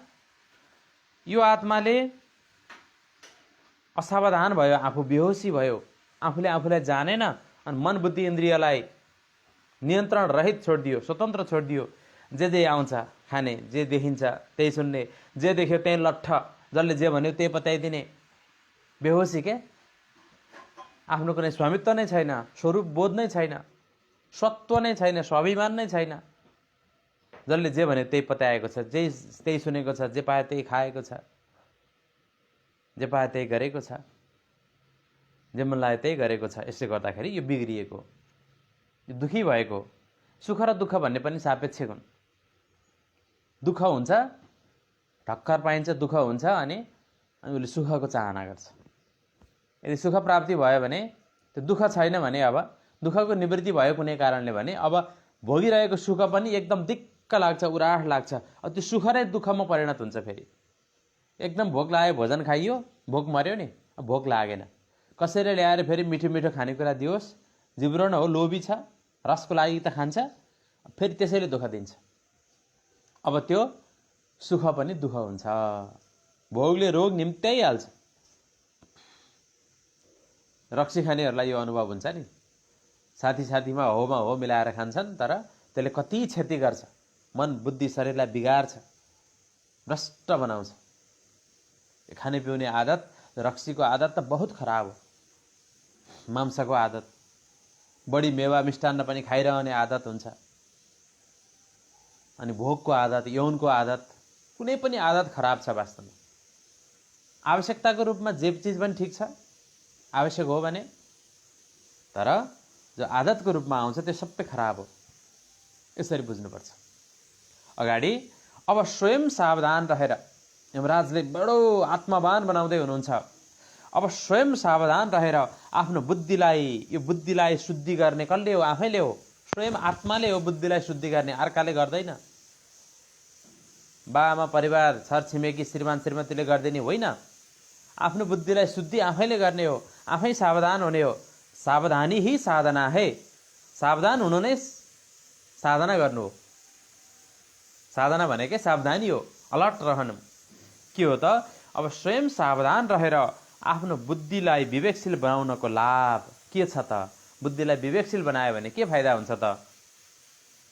यो आत्माले असावधान भयो, आफू बेहोसी भयो, आफूले आफूलाई जानेन, अनि मन बुद्धि इन्द्रियलाई नियन्त्रण रहित छोडिदियो, स्वतन्त्र छोडिदियो। जे आउँछ खाने, जे देखिन्छ त्यही सुन्ने, जे देख्यो त्यही लट्ठ, जसले जे भन्यो त्यही पत्याइदिने। बेहोसी के। आफ्नो कुनै स्वामित्व नै छैन, स्वरूप बोध नै छैन, सत्व नै छैन, स्वाभिमान नै छैन। जसले जे भन्यो त्यही पत्याएको छ, जे त्यही सुनेको छ, जे पाए त्यही खाएको छ, जे पाए त्यही गरेको छ, जे मन लाग्यो त्यही गरेको छ। यसले गर्दाखेरि यो बिग्रिएको, यो दुखी भएको। सुख र दुःख भन्ने पनि सापेक्षिक हुन्। दुःख हुन्छ, ढक्कर पाइन्छ, दुःख हुन्छ, अनि उसले सुखको चाहना गर्छ। यदि सुख प्राप्ति भयो भने, त्यो दुःख छैन भने, अब दुःखको निवृत्ति भयो कुनै कारणले भने, अब भोगिरहेको सुख पनि एकदम दिक्क लाग्छ, उराठ लाग्छ। अब त्यो सुख नै दुःखमा परिणत हुन्छ। फेरि एकदम भोक लाग्यो, भोजन खाइयो, भोक मर्यो नि, भोक लागेन। कसैले ल्याएर फेरि मिठो मिठो खानेकुरा दियोस्, जिब्रो न हो, लोभी छ, रसको लागि त खान्छ, फेरि त्यसैले दुःख दिन्छ। अब त्यो सुख पनि दुःख हुन्छ। भोगले रोग निम्त्याइहाल्छ। रक्सी खानेहरूलाई यो अनुभव हुन्छ नि। साथीमा हो मिलाएर खान्छन्, तर त्यसले कति क्षति गर्छ। मन बुद्धि शरीरलाई बिगार्छ, भ्रष्ट बनाउँछ। खाने पिउने आदत, रक्सीको आदत त बहुत खराब हो। मांसको आदत, बढी मेवा मिष्टान्न पनि खाइरहने आदत हुन्छ। अनि भोगको आदत, यौनको आदत, कुनै पनि आदत खराब छ वास्तवमा। आवश्यकताको रूपमा जे चिज पनि ठिक छ, आवश्यक हो भने, तर जो आदतको रूपमा आउँछ त्यो सबै खराब हो। यसरी बुझ्नुपर्छ। अगाडि अब स्वयं सावधान रहेर, यमराजले बडो आत्मवान बनाउँदै हुनुहुन्छ। अब स्वयं सावधान रहेर आफ्नो बुद्धिलाई, यो बुद्धिलाई शुद्धि गर्ने कसले हो? आफैले हो। स्वयं आत्माले हो बुद्धिलाई शुद्धि गर्ने, अर्काले गर्दैन। बाआमा, परिवार, छरछिमेकी, श्रीमान श्रीमतीले गरिदिने होइन। आफ्नो बुद्धिलाई शुद्धि आफैले गर्ने हो, आफै सावधान हुने हो। सावधानी ही साधना है। सावधान हुनु नै साधना गर्नु हो। साधना भनेकै सावधानी हो, अलर्ट रहनु। के हो त? अब स्वयं सावधान रहेर आफ्नो बुद्धिलाई विवेकशील बनाउनको लाभ के छ त? बुद्धिलाई विवेकशील बनायो भने के फाइदा हुन्छ त?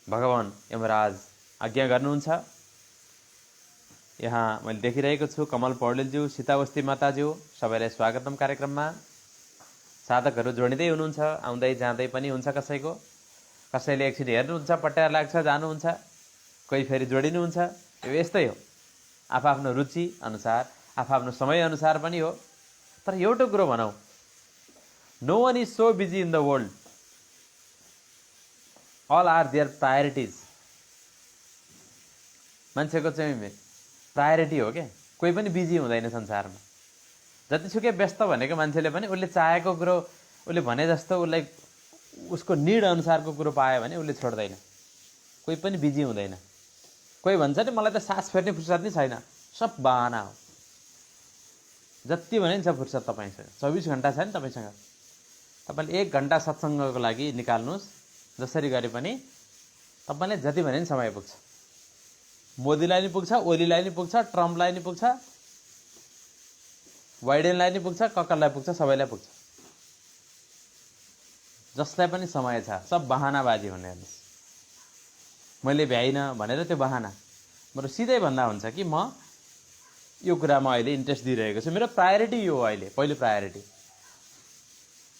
भगवान यमराज आज्ञा गर्नुहुन्छ। यहाँ मैले देखिरहेको छु कमल पौडेलज्यू, सीतावस्ती माताज्यू, सबैलाई स्वागतम कार्यक्रममा। साधकहरू जोडिँदै हुनुहुन्छ, आउँदै जाँदै पनि हुन्छ कसैको। कसैले एकछिन हेर्नुहुन्छ, पट्याएर लाग्छ, जानुहुन्छ। कोही फेरि जोडिनुहुन्छ। यो यस्तै हो, आफ्नो रुचि अनुसार, आफ्नो समय अनुसार पनि हो। तर एउटा कुरो भनौँ, no one is so busy in the world, all are their priorities. मान्छेको चाहिँ प्रायोरिटी हो क्या। कोही पनि बिजी हुँदैन संसारमा। जतिसुकै व्यस्त भनेको मान्छेले पनि उसले चाहेको कुरो, उसले भने जस्तो उसलाई उसको निड अनुसारको कुरो पायो भने उसले छोड्दैन। कोही पनि बिजी हुँदैन। कोही भन्छ नि मलाई त सास फेर्ने फुर्सद नै छैन, सब बहाना हो। जति भने नि छ फुर्सद तपाईँसँग, 24 घन्टा छ नि तपाईँसँग। तपाईँले 1 घन्टा सत्सङ्गको लागि निकाल्नुहोस्, जसरी गरे पनि तपाईँले जति भने नि समय पुग्छ। मोदीलाई नि पुग्छ, ओलीलाई नि पुग्छ, ट्रम्पलाई नि पुग्छ, बाइडेनलाई नि पुग्छ, कक्करलाई पुग्छ, सबैलाई पुग्छ। जसलाई पनि समय छ, सब बहानाबाजी हुने हेर्नुहोस्। मैले भ्याइनँ भनेर त्यो बहाना। बरु सिधै भन्दा हुन्छ कि म यो कुरामा अहिले इन्ट्रेस्ट दिइरहेको छु, मेरो प्रायोरिटी यो हो अहिले, पहिलो प्रायोरिटी।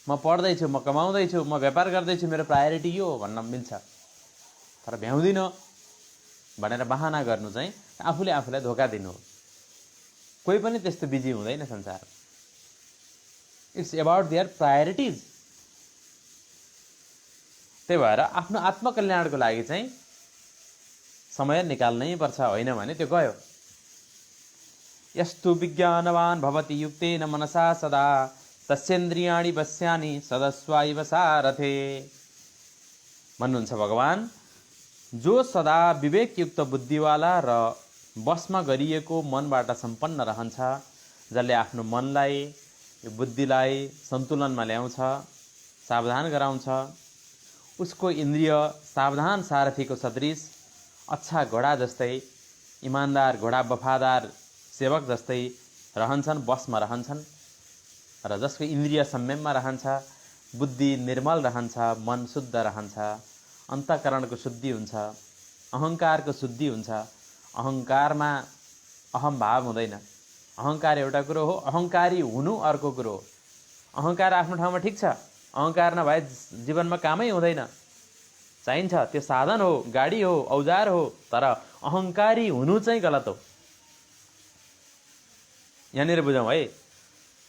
म पढ्दैछु, म कमाउँदैछु, म व्यापार गर्दैछु, मेरो प्रायोरिटी यो हो भन्न मिल्छ। तर भ्याउँदिनँ भनेर बहाना गर्नु चाहिँ आफूले आफूलाई धोका दिनु हो। कोही पनि त्यस्तो बिजी हुँदैन संसार। It's about their priorities. त्यही भएर आफ्नो आत्मकल्याणको लागि चाहिँ समय निकाल्नै पर्छ, होइन भने त्यो गयो। यस्तु विज्ञानवान भवति युक्तेन मनसा सदा तस्येन्द्रियाणि वश्यानि सदस्वाइव सारथे भन्नुहुन्छ भगवान। जो सदा विवेकयुक्त बुद्धिवाला र बसमा गरिएको मनबाट सम्पन्न रहन्छ, जसले आफ्नो मनलाई, बुद्धिलाई सन्तुलनमा ल्याउँछ, सावधान गराउँछ, उसको इन्द्रिय सावधान सारथीको सदृश अच्छा घोडा जस्तै, इमान्दार घोडा वफादार सेवक जस्तै रहन्छन्, बसमा रहन्छन्। र जसको इन्द्रिय संयममा रहन्छ, बुद्धि निर्मल रहन्छ, मन शुद्ध रहन्छ, अन्तःकरणको शुद्धि हुन्छ, अहङ्कारको शुद्धि हुन्छ। अहङ्कारमा अहम भाव हुँदैन। अहङ्कार एउटा कुरो हो, अहङ्कारी हुनु अर्को कुरो हो। अहङ्कार आफ्नो ठाउँमा ठिक छ, अहङ्कार नभए जीवनमा कामै हुँदैन। चाहिन्छ त्यो साधन हो, गाडी हो, औजार हो, तर अहङ्कारी हुनु चाहिँ गलत हो। यहाँनिर बुझौँ है,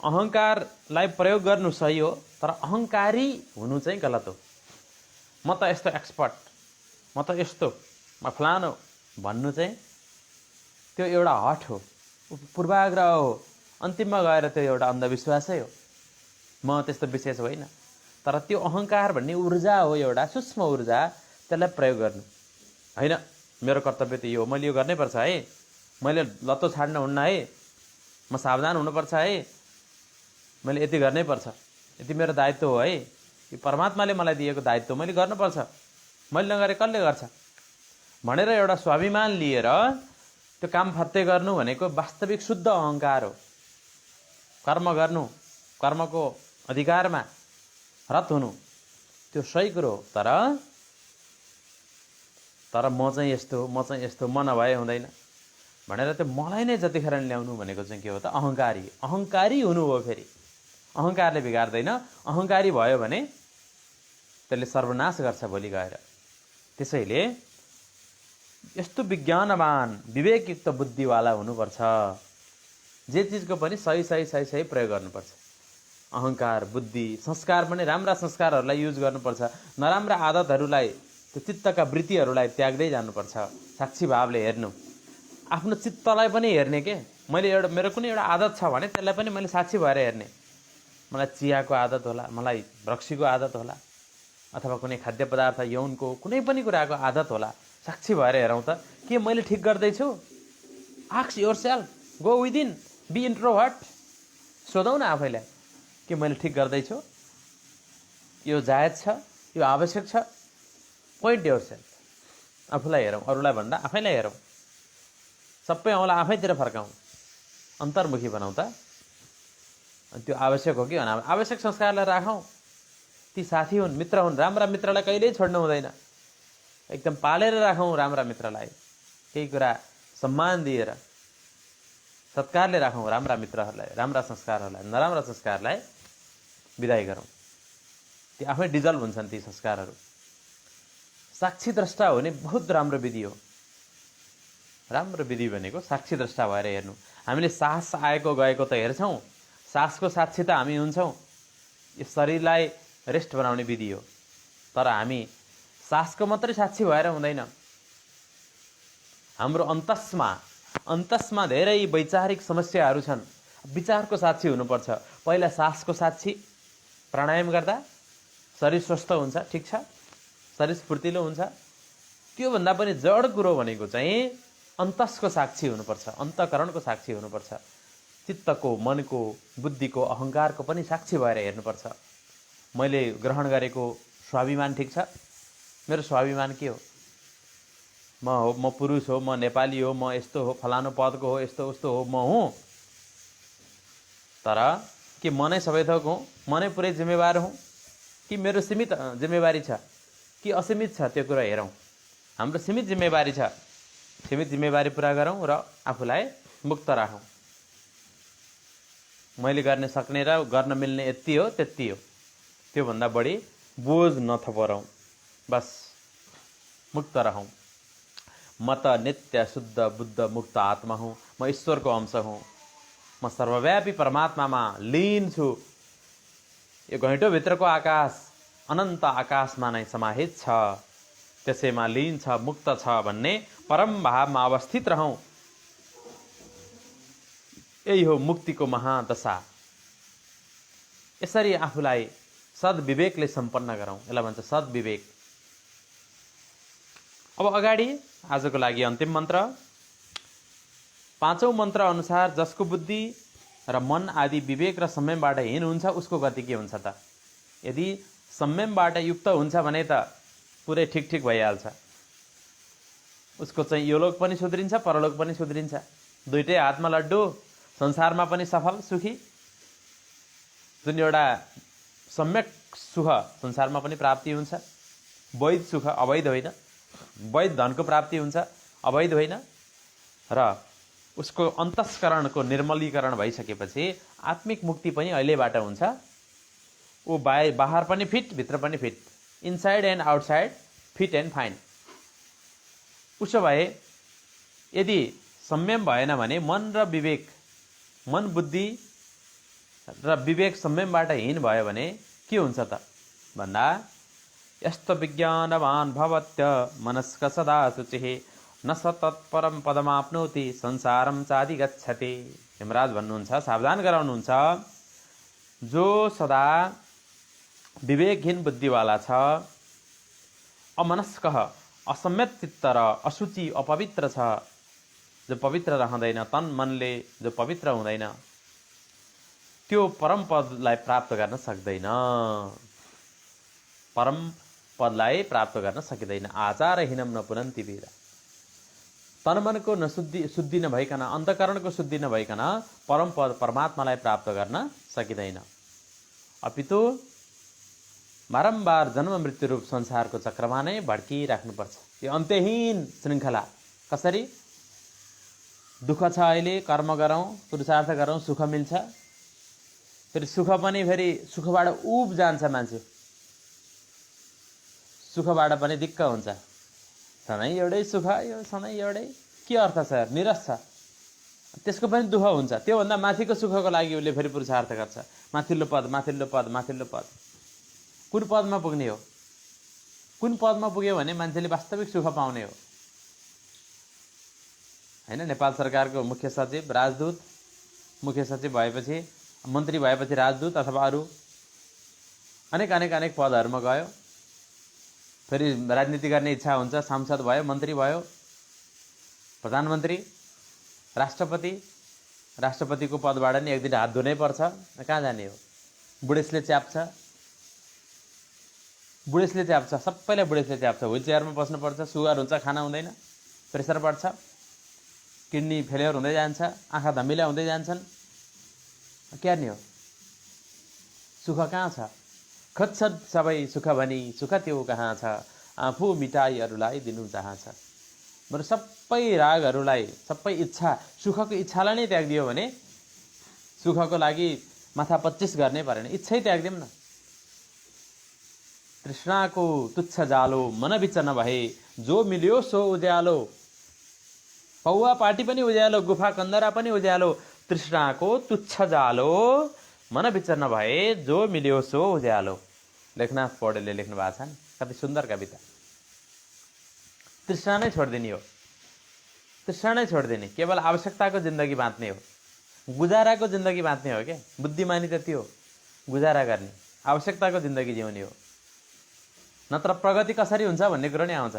अहङ्कारलाई प्रयोग गर्नु सही हो, तर अहङ्कारी हुनु चाहिँ गलत हो। म त यस्तो एक्सपर्ट, म त यस्तो, म फलानो भन्नु चाहिँ त्यो एउटा हट हो, पूर्वाग्रह हो। अन्तिममा गएर त्यो एउटा अन्धविश्वासै हो। म त्यस्तो विशेष होइन, तर त्यो अहङ्कार भन्ने ऊर्जा हो, एउटा सूक्ष्म ऊर्जा, त्यसलाई प्रयोग गर्नु होइन। मेरो कर्तव्य त यो हो, मैले यो गर्नैपर्छ है, मैले लत्तो छाड्न हुन्न है, म सावधान हुनुपर्छ है, मैले यति गर्नैपर्छ, यति मेरो दायित्व हो है, यो परमात्माले मलाई दिएको दायित्व मैले गर्नुपर्छ, मैले नगरे कसले गर्छ भनेर एउटा स्वाभिमान लिएर त्यो काम फत्ते गर्नु भनेको वास्तविक शुद्ध अहङ्कार हो। कर्म गर्नु, कर्मको अधिकारमा रत हुनु, त्यो सही कुरो हो। तर म चाहिँ यस्तो, म चाहिँ यस्तो, म नभए हुँदैन भनेर त्यो मलाई नै जतिखेर ल्याउनु भनेको चाहिँ के हो त, अहङ्कारी हुनु हो। फेरि अहङ्कारले बिगार्दैन, अहङ्कारी भयो भने त्यसले सर्वनाश गर्छ भोलि गएर। त्यसैले यस्तो विज्ञानवान विवेकयुक्त बुद्धिवाला हुनुपर्छ, जे चिजको पनि सही प्रयोग गर्नुपर्छ। अहङ्कार, बुद्धि, संस्कार पनि राम्रा संस्कारहरूलाई युज गर्नुपर्छ, नराम्रा आदतहरूलाई, त्यो चित्तका वृत्तिहरूलाई त्याग्दै जानुपर्छ। साक्षी भावले हेर्नु, आफ्नो चित्तलाई पनि हेर्ने के। मेरो कुनै एउटा आदत छ भने त्यसलाई पनि मैले साक्षी भएर हेर्ने। मलाई चियाको आदत होला, मलाई रक्सीको आदत होला, अथवा कुनै खाद्य पदार्थ, यौनको कुनै पनि कुराको आदत होला, साक्षी भएर हेरौँ त के मैले ठिक गर्दैछु। Ask yourself, go within, be introvert. सोधौँ न आफैलाई के मैले ठिक गर्दैछु, यो जायज छ, यो आवश्यक छ। Point yourself. आफूलाई हेरौँ, अरूलाई भन्दा आफैलाई हेरौँ। सबै औँला आफैतिर फर्काउँ, अन्तर्मुखी बनाउँ त। त्यो आवश्यक हो कि अनावश्यक संस्कारलाई राखौँ। ती साथी हुन्, मित्र हुन्, राम्रा मित्रलाई कहिल्यै छोड्नु हुँदैन। एकदम पालेर राखौँ राम्रा मित्रलाई, केही कुरा सम्मान दिएर सत्कारले राखौँ राम्रा मित्रहरूलाई, राम्रा संस्कारहरूलाई। नराम्रा संस्कारलाई विदाई गरौँ, ती आफै डिजल्भ हुन्छन् ती संस्कारहरू। साक्षी द्रष्टा हुने बहुत राम्रो विधि हो। राम्रो विधि भनेको साक्षी द्रष्टा भएर हेर्नु। हामीले सास आएको गएको त हेर्छौँ, सासको साक्षी त हामी हुन्छौँ। यो शरीरलाई रेस्ट बनाउने विधि हो, तर हामी सासको मात्रै साक्षी भएर हुँदैन। हाम्रो अन्तस्मा धेरै वैचारिक समस्याहरू छन्। विचारको साक्षी हुनुपर्छ। पहिला सासको साक्षी, प्राणायाम गर्दा शरीर स्वस्थ हुन्छ, ठिक छ, शरीर स्फूर्तिलो हुन्छ। त्योभन्दा पनि जड कुरो भनेको चाहिँ अन्तसको साक्षी हुनुपर्छ, अन्तःकरणको साक्षी हुनुपर्छ। चित्तको, मनको, बुद्धिको, अहङ्कारको पनि साक्षी भएर हेर्नुपर्छ। मैले ग्रहण गरेको स्वाभिमान ठिक छ, मेरो स्वाभिमान के हो, म पुरुष हो, म नेपाली हो, म यस्तो हो, फलानु पदको हो, यस्तो उस्तो हो, म हुँ। तर के म नै सबै थोक हुँ, म नै पुरै जिम्मेवार हुँ, कि मेरो सीमित जिम्मेवारी छ, कि असीमित छ, त्यो कुरा हेरौँ। हाम्रो सीमित जिम्मेवारी छ, सीमित जिम्मेवारी पुरा गरौँ र आफूलाई मुक्त राखौँ। मैले गर्न सक्ने र गर्न मिल्ने यति हो, त्यति हो। त्योभन्दा बढी बोझ नथपरौँ, बस मुक्त रहौँ। म त नित्य शुद्ध बुद्ध मुक्त आत्मा हुँ, म ईश्वरको अंश हुँ, म सर्वव्यापी परमात्मामा लीन छु। यो घैँटोभित्रको आकाश अनन्त आकाशमा नै समाहित छ, त्यसैमा लीन छ, मुक्त छ भन्ने परम भावमा अवस्थित रहौँ। यही हो मुक्तिको महादशा। यसरी आफूलाई सद्विवेकले सम्पन्न गरौँ, यसलाई भन्छ सद्विवेक। अब अगाडि आजको लागि अन्तिम मन्त्र। पाँचौं मन्त्र अनुसार जसको बुद्धि र मन आदि विवेक र संयमबाट हीन हुन्छ उसको गति के हुन्छ त? यदि संयमबाट युक्त हुन्छ भने त पुरै ठिक ठिक भइहाल्छ। उसको चाहिँ यो लोक पनि सुध्रिन्छ, परलोक पनि सुध्रिन्छ। दुईटै हातमा लड्डु, संसारमा पनि सफल सुखी। जुन एउटा सम्यक सुख संसारमा पनि प्राप्ति हुन्छ, वैध सुख, अवैध होइन। वैध धनको प्राप्ति हुन्छ, अवैध होइन। र उसको अन्तस्करणको निर्मलीकरण भइसकेपछि आत्मिक मुक्ति पनि अहिलेबाट हुन्छ। ऊ बाहर पनि फिट, भित्र पनि fit, inside and outside fit and fine. उसो भए यदि संयम भएन भने मन र विवेक, मन बुद्धि र विवेक संयमबाट हीन भयो भने के हुन्छ त भन्दा यस्तो विज्ञानवान भवत्य मनस्क सदा शुचिः न स तत्परम पदमाप्नोति संसारम चादि गच्छति। हेमराज भन्नुहुन्छ, सावधान गराउनुहुन्छ, जो सदा विवेकहीन बुद्धिवाला छ, अमनस्क, असंयत चित्त र अशुचि अपवित्र छ, जो पवित्र रहँदैन, तन मनले जो पवित्र हुँदैन, त्यो परम पदलाई प्राप्त गर्न सक्दैन। परम पदलाई प्राप्त गर्न सकिँदैन। आचारहीनम न पुनन्ति वीरा। तन मनको शुद्धि नभइकन, अन्तकरणको शुद्धि नभइकन परम पद परमात्मालाई प्राप्त गर्न सकिँदैन। अपितु बारम्बार जन्म मृत्यु रूप संसारको चक्रमा नै भड्किराख्नुपर्छ। यो अन्त्यहीन श्रृङ्खला। कसरी? दुःख छ अहिले, कर्म गरौँ, पुरुषार्थ गरौँ, सुख मिल्छ। फेरि सुख पनि फेरि सुखबाट उब जान्छ मान्छे, सुखबाट पनि दिक्क हुन्छ। सधैँ एउटै सुख, यो सधैँ एउटै, के अर्थ छ? निरस छ। त्यसको पनि दुःख हुन्छ। त्योभन्दा माथिको सुखको लागि उसले फेरि पुरुषार्थ गर्छ। माथिल्लो पद, माथिल्लो पद, माथिल्लो पद। कुन पदमा पुग्ने हो? कुन पदमा पुग्यो भने मान्छेले वास्तविक सुख पाउने हो? हैन, नेपाल सरकारको मुख्य सचिव, राजदूत, मुख्य सचिव भएपछि मन्त्री भएपछि राजदूत अथवा अरू अनेक अनेक अनेक पदहरूमा गयो। फेरि राजनीति गर्ने इच्छा हुन्छ, सांसद भयो, मन्त्री भयो, प्रधानमन्त्री, राष्ट्रपति। राष्ट्रपतिको पदबाट नि एक दिन हात धुनै पर्छ। कहाँ जाने हो? बुढेसले च्याप्छ, बुढेसले च्याप्छ, सबैलाई बुढेसले च्याप्छ। व्हिल चेयरमा बस्नुपर्छ, सुगर हुन्छ, खाना हुँदैन, प्रेसर बढ्छ, किडनी फेलियर हुँदै जान्छ, आँखा धमिला हुँदै जान्छन्। के नि हो? सुख कहाँ छ? खोज्छन् सबै सुख भनी, सुख त्यो कहाँ छ? आफू मिटाई अरूलाई दिनु जहाँ छ। बरु सबै रागहरूलाई, सबै इच्छा, सुखको इच्छालाई नै त्यागिदियो भने सुखको लागि माथा 25 गर्नै परेन। इच्छै त्यागिदिउँ न। तृष्णाको तुच्छ जालो मन बिच नभए, जो मिल्यो सो उज्यालो। पौवा पाटी पनि उज्यालो, गुफा कन्दरा पनि उज्यालो। तृष्णाको तुच्छ जालो मन बिच नभए, जो मिल्यो सो उज्यालो। लेखनाथ पौडेलले लेख्नु भएको छ नि, कति सुन्दर कविता। तृष्णा नै छोडिदिने हो, तृष्णा नै छोडिदिने। केवल आवश्यकताको जिन्दगी बाँच्ने हो, गुजाराको जिन्दगी बाँच्ने हो। क्या बुद्धिमानी त त्यो गुजारा गर्ने, आवश्यकताको जिन्दगी जिउने हो। नत्र प्रगति कसरी हुन्छ भन्ने कुरो नै आउँछ।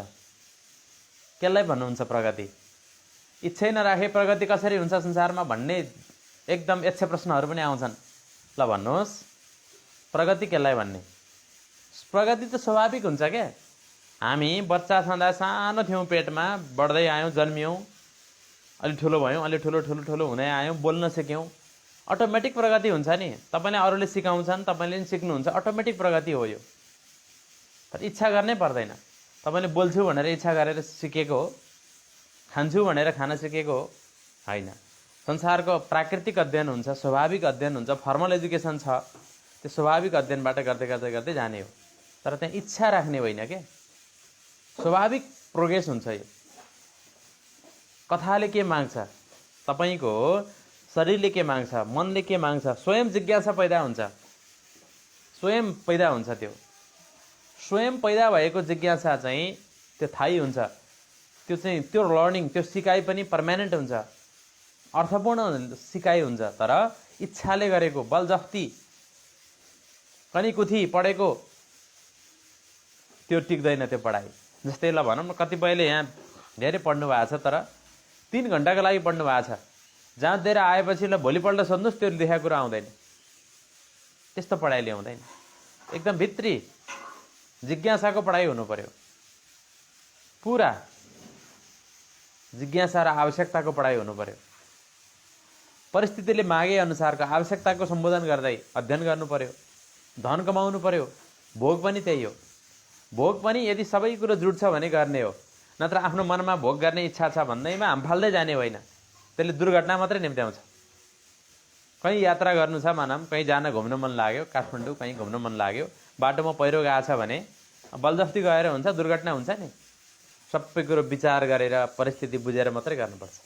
केलाई भन्नुहुन्छ प्रगति? इच्छै नराखे प्रगति कसरी हुन्छ संसारमा भन्ने एकदम यक्ष प्रश्नहरू पनि आउँछन्। ल भन्नुहोस्, प्रगति केलाई भन्ने? प्रगति त स्वाभाविक हुन्छ क्या। हामी बच्चा छँदा सानो थियौँ, पेटमा बढ्दै आयौँ, जन्मियौँ, अलि ठुलो भयौँ, अलि ठुलो ठुलो ठुलो हुँदै आयौँ, बोल्न सिक्यौँ। अटोमेटिक प्रगति हुन्छ नि। तपाईँले अरूले सिकाउँछन्, तपाईँले पनि सिक्नुहुन्छ, अटोमेटिक प्रगति हो यो। तर इच्छा गर्नै पर्दैन। तपाईँले बोल्छु भनेर इच्छा गरेर सिकेको हो, खान्छु भनेर खान सिकेको हो होइन। संसारको प्राकृतिक अध्ययन हुन्छ, स्वाभाविक अध्ययन हुन्छ, फर्मल एजुकेसन छ। त्यो स्वाभाविक अध्ययनबाट गर्दै गर्दै गर्दै जाने हो। तर त्यहाँ इच्छा राख्ने होइन के, स्वाभाविक प्रोग्रेस हुन्छ। यो कथाले के माग्छ, तपाईँको शरीरले के माग्छ, मनले के माग्छ, स्वयं जिज्ञासा पैदा हुन्छ, स्वयं पैदा हुन्छ। त्यो स्वयं पैदा भएको जिज्ञासा चाहिँ त्यो थाहै हुन्छ। त्यो चाहिँ त्यो लर्निङ, त्यो सिकाइ पनि पर्मानेन्ट हुन्छ, अर्थपूर्ण सिकाइ हुन्छ। तर इच्छाले गरेको बलजफ्ती कनीकुथी पढेको त्यो टिक्दैन त्यो पढाइ। जस्तै ल भनौँ न, कतिपयले यहाँ धेरै पढ्नु भएको छ तर 3 घन्टाको लागि पढ्नु भएको छ, जहाँ दिएर आएपछि ल भोलिपल्ट सोध्नुहोस् त्यो लेखेको कुरा आउँदैन। त्यस्तो पढाइ ल्याउँदैन। एकदम भित्री जिज्ञासाको पढाइ हुनु पर्यो, पुरा जिज्ञासा र आवश्यकताको पढाइ हुनु पर्यो। परिस्थितिले मागे अनुसारको आवश्यकताको सम्बोधन गर्दै अध्ययन गर्नु पर्यो। धन कमाउनु पर्यो, भोग पनि त्यही हो। भोग पनि यदि सबै कुरो जुट्छ भने गर्ने हो, नत्र आफ्नो मनमा भोग गर्ने इच्छा छ भन्दैमा हाम फाल्दै जाने होइन। त्यसले दुर्घटना मात्रै निम्त्याउँछ। कहीँ यात्रा गर्नु छ मानौँ, कहीँ जान घुम्न मन लाग्यो, काठमाडौँ कहीँ घुम्न मन लाग्यो, बाटोमा पहिरो गएको छ भने बलजफ्ती गएर हुन्छ, दुर्घटना हुन्छ नि। सबै कुरो विचार गरेर परिस्थिति बुझेर मात्रै गर्नुपर्छ।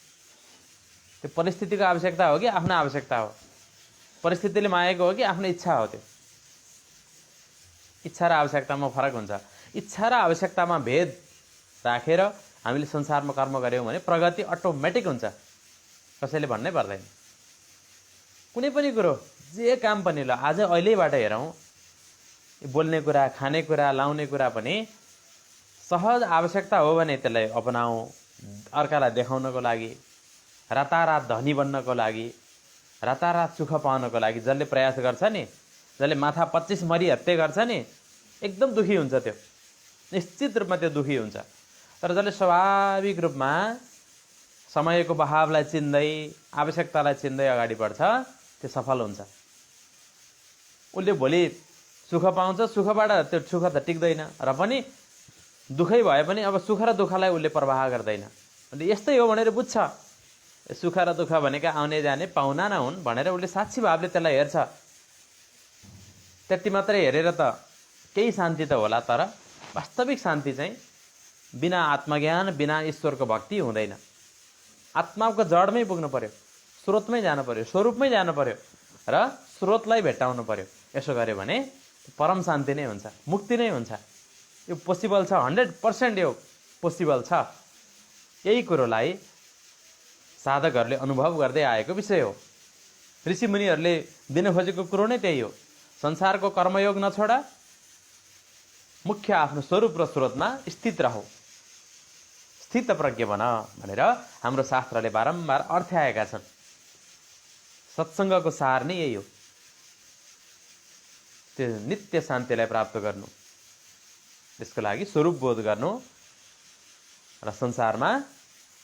त्यो परिस्थितिको आवश्यकता हो कि आफ्नो आवश्यकता हो, परिस्थितिले मागेको हो कि आफ्नो इच्छा हो। त्यो इच्छा र आवश्यकतामा फरक हुन्छ। इच्छा र आवश्यकतामा भेद राखेर हामीले संसारमा कर्म गऱ्यौँ भने प्रगति अटोमेटिक हुन्छ, कसैले भन्नै पर्दैन। कुनै पनि कुरो, जे काम पनि ल आज अहिलेबाट हेरौँ, बोल्ने कुरा, खाने कुरा, लाउने कुरा पनि सहज आवश्यकता हो भने त्यसलाई अपनाऊ। अर्कालाई देखाउनको लागि, रातारात धनी बन्नको लागि, रातारात सुख पाउनको लागि जसले प्रयास गर्छ नि, जसले माथा 25 मरी हत्या गर्छ नि, एकदम दुखी हुन्छ। त्यो निश्चित रूपमा त्यो दुखी हुन्छ। तर जसले स्वाभाविक रूपमा समयको बहावलाई चिन्दै, आवश्यकतालाई चिन्दै अगाडि बढ्छ, त्यो सफल हुन्छ। उसले भोलि सुख पाउँछ, सुखबाट त्यो सुख त टिक्दैन, र पनि दुःखै भए पनि अब सुख र दुःखलाई उसले प्रवाह गर्दैन। अनि यस्तै हो भनेर बुझ्छ। सुख र दुःख भनेका आउने जाने पाहुना नहुन् भनेर उसले साक्षी भावले त्यसलाई हेर्छ। त्यति मात्रै हेरेर त केही शान्ति त होला, तर वास्तविक शान्ति चाहिँ बिना आत्मज्ञान, बिना ईश्वरको भक्ति हुँदैन। आत्माको जडमै पुग्नु पर्यो, स्रोतमै जानु पर्यो, स्वरूपमै जानु पर्यो र स्रोतलाई भेट्टाउनु पर्यो। यसो गर्यो भने परम शान्ति नै हुन्छ, मुक्ति नै हुन्छ। यो पोसिबल छ, 100% यो पोसिबल छ। यही कुरोलाई साधकहरूले अनुभव गर्दै आएको विषय हो। ऋषिमुनिहरूले दिन खोजेको कुरो नै त्यही हो। संसारको कर्मयोग नछोडा, मुख्य आफ्नो स्वरूप र स्रोतमा स्थित रहो, स्थित प्रज्ञ बन भनेर हाम्रो शास्त्रले बारम्बार अर्थ्याएका छन्। सत्सङ्गको सार नै यही हो। त्यो नित्य शान्तिलाई प्राप्त गर्नु, त्यसको लागि स्वरूप बोध गर्नु र संसारमा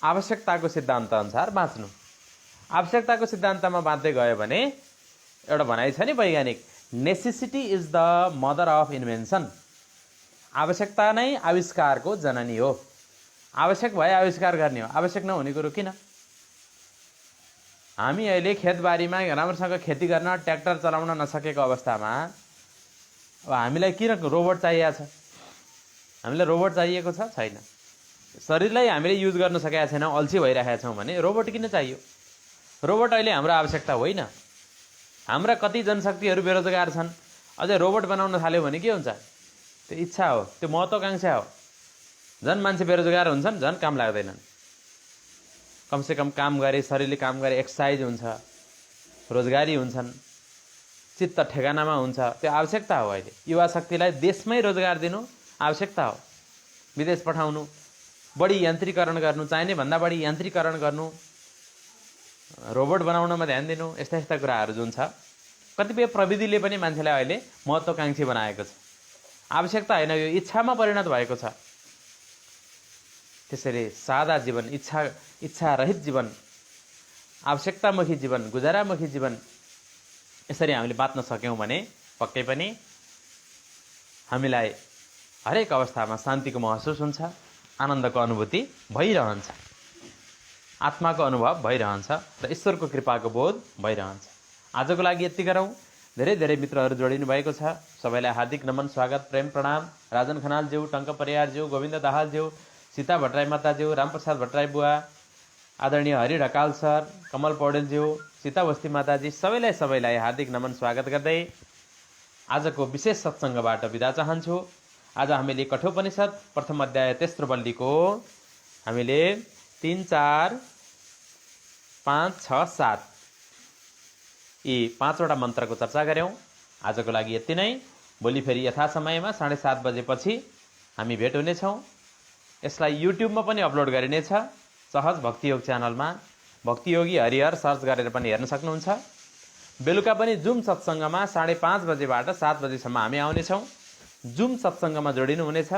आवश्यकताको सिद्धान्त अनुसार बाँच्नु। आवश्यकताको सिद्धान्तमा बाँच्दै गयो भने एउटा भनाइ छ नि वैज्ञानिक, necessity is the mother of invention. आवश्यकता नै आविष्कारको जननी हो। आवश्यक भए आविष्कार गर्ने हो, आवश्यक नहुने कुरो किन? हामी अहिले खेतबारीमा राम्रोसँग खेती गर्न, ट्र्याक्टर चलाउन नसकेको अवस्थामा अब हामीलाई किन रोबोट चाहिएको छ? हामीलाई रोबोट चाहिएको छ? छैन। शरीरलाई हामीले युज गर्न सकेका छैनौँ, अल्छी भइरहेका छौँ भने रोबोट किन चाहियो? रोबोट अहिले हाम्रो आवश्यकता होइन। हाम्रा कति जनशक्तिहरू बेरोजगार छन्, अझै रोबोट बनाउन थाल्यो भने के हुन्छ? त्यो इच्छा हो, त्यो महत्त्वाकांक्षा हो। झन् मान्छे बेरोजगार हुन्छन्, झन् काम लाग्दैनन्। कमसेकम काम गरे, शरीरले काम गरे, एक्सर्साइज हुन्छ, रोजगारी हुन्छन्, चित्त ठेगानामा हुन्छ। त्यो आवश्यकता हो। अहिले युवा शक्तिलाई देशमै रोजगार दिनु आवश्यकता हो। विदेश पठाउनु, बढी यान्त्रिकरण गर्नु, चाहिने भन्दा बढी यान्त्रिकरण गर्नु, रोबोट बनाउनमा ध्यान दिनु, यस्ता यस्ता कुराहरू जुन छ, कतिपय प्रविधिले पनि मान्छेलाई अहिले महत्त्वाकांक्षी बनाएको छ। आवश्यकता होइन, यो इच्छामा परिणत भएको छ। त्यसैले सादा जीवन, इच्छा रहित जीवन, आवश्यकतामुखी जीवन, गुजारामुखी जीवन यसरी हामीले बाँच्न सक्यौँ भने पक्कै पनि हामीलाई हरेक अवस्थामा शान्तिको महसुस हुन्छ, आनन्दको अनुभूति भइरहन्छ, आत्माको अनुभव भइरहन्छ र ईश्वरको कृपाको बोध भइरहन्छ। आजको लागि यति गरौँ। धेरै धेरै मित्रहरू जोडिनु भएको छ। सबैलाई हार्दिक नमन, स्वागत, प्रेम, प्रणाम। राजन खनालज्यू, टङ्क परियारज्यू, गोविन्द दाहालज्यू, सीता भट्टराई माताज्यू, रामप्रसाद भट्टराई बुवा, आदरणीय हरि ढकाल सर, कमल पौडेलज्यू, सीता बस्ती माताजी, सबैलाई हार्दिक नमन, स्वागत गर्दै आजको विशेष सत्सङ्गबाट बिदा चाहन्छु। आज हामीले कठोपनिषद प्रथम अध्याय तेस्रो बल्लीको हामीले 3, 4, 5, 6, 7 यी 5वटा मन्त्रको चर्चा गऱ्यौँ। आजको लागि यति नै। भोलि फेरि यथा समयमा 7:30 बजेपछि हामी भेट हुनेछौँ। यसलाई युट्युबमा पनि अपलोड गरिनेछ, सहज भक्तियोग च्यानलमा भक्तियोगी हरिहर सर्च गरेर पनि हेर्न सक्नुहुन्छ। बेलुका पनि जुम सत्सङ्गमा 5:30 बजेबाट 7 बजेसम्म हामी आउनेछौँ। जुम सत्सङ्गमा जोडिनु हुनेछ।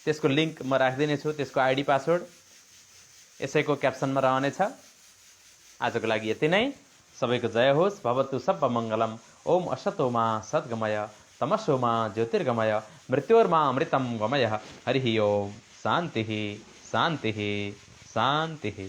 त्यसको लिङ्क म राखिदिनेछु, त्यसको आइडी पासवर्ड यसैको क्याप्सनमा रहनेछ। आजको लागि यति नै। सबैको जय होस्। भवतु सब्ब मङ्गलम। ओम असतोमा सद्गमय, तमसोमा ज्योतिर्गमय, मृत्योर्मा अमृतं गमय। हरिः ओम। शान्तिः शान्तिः शान्तिः।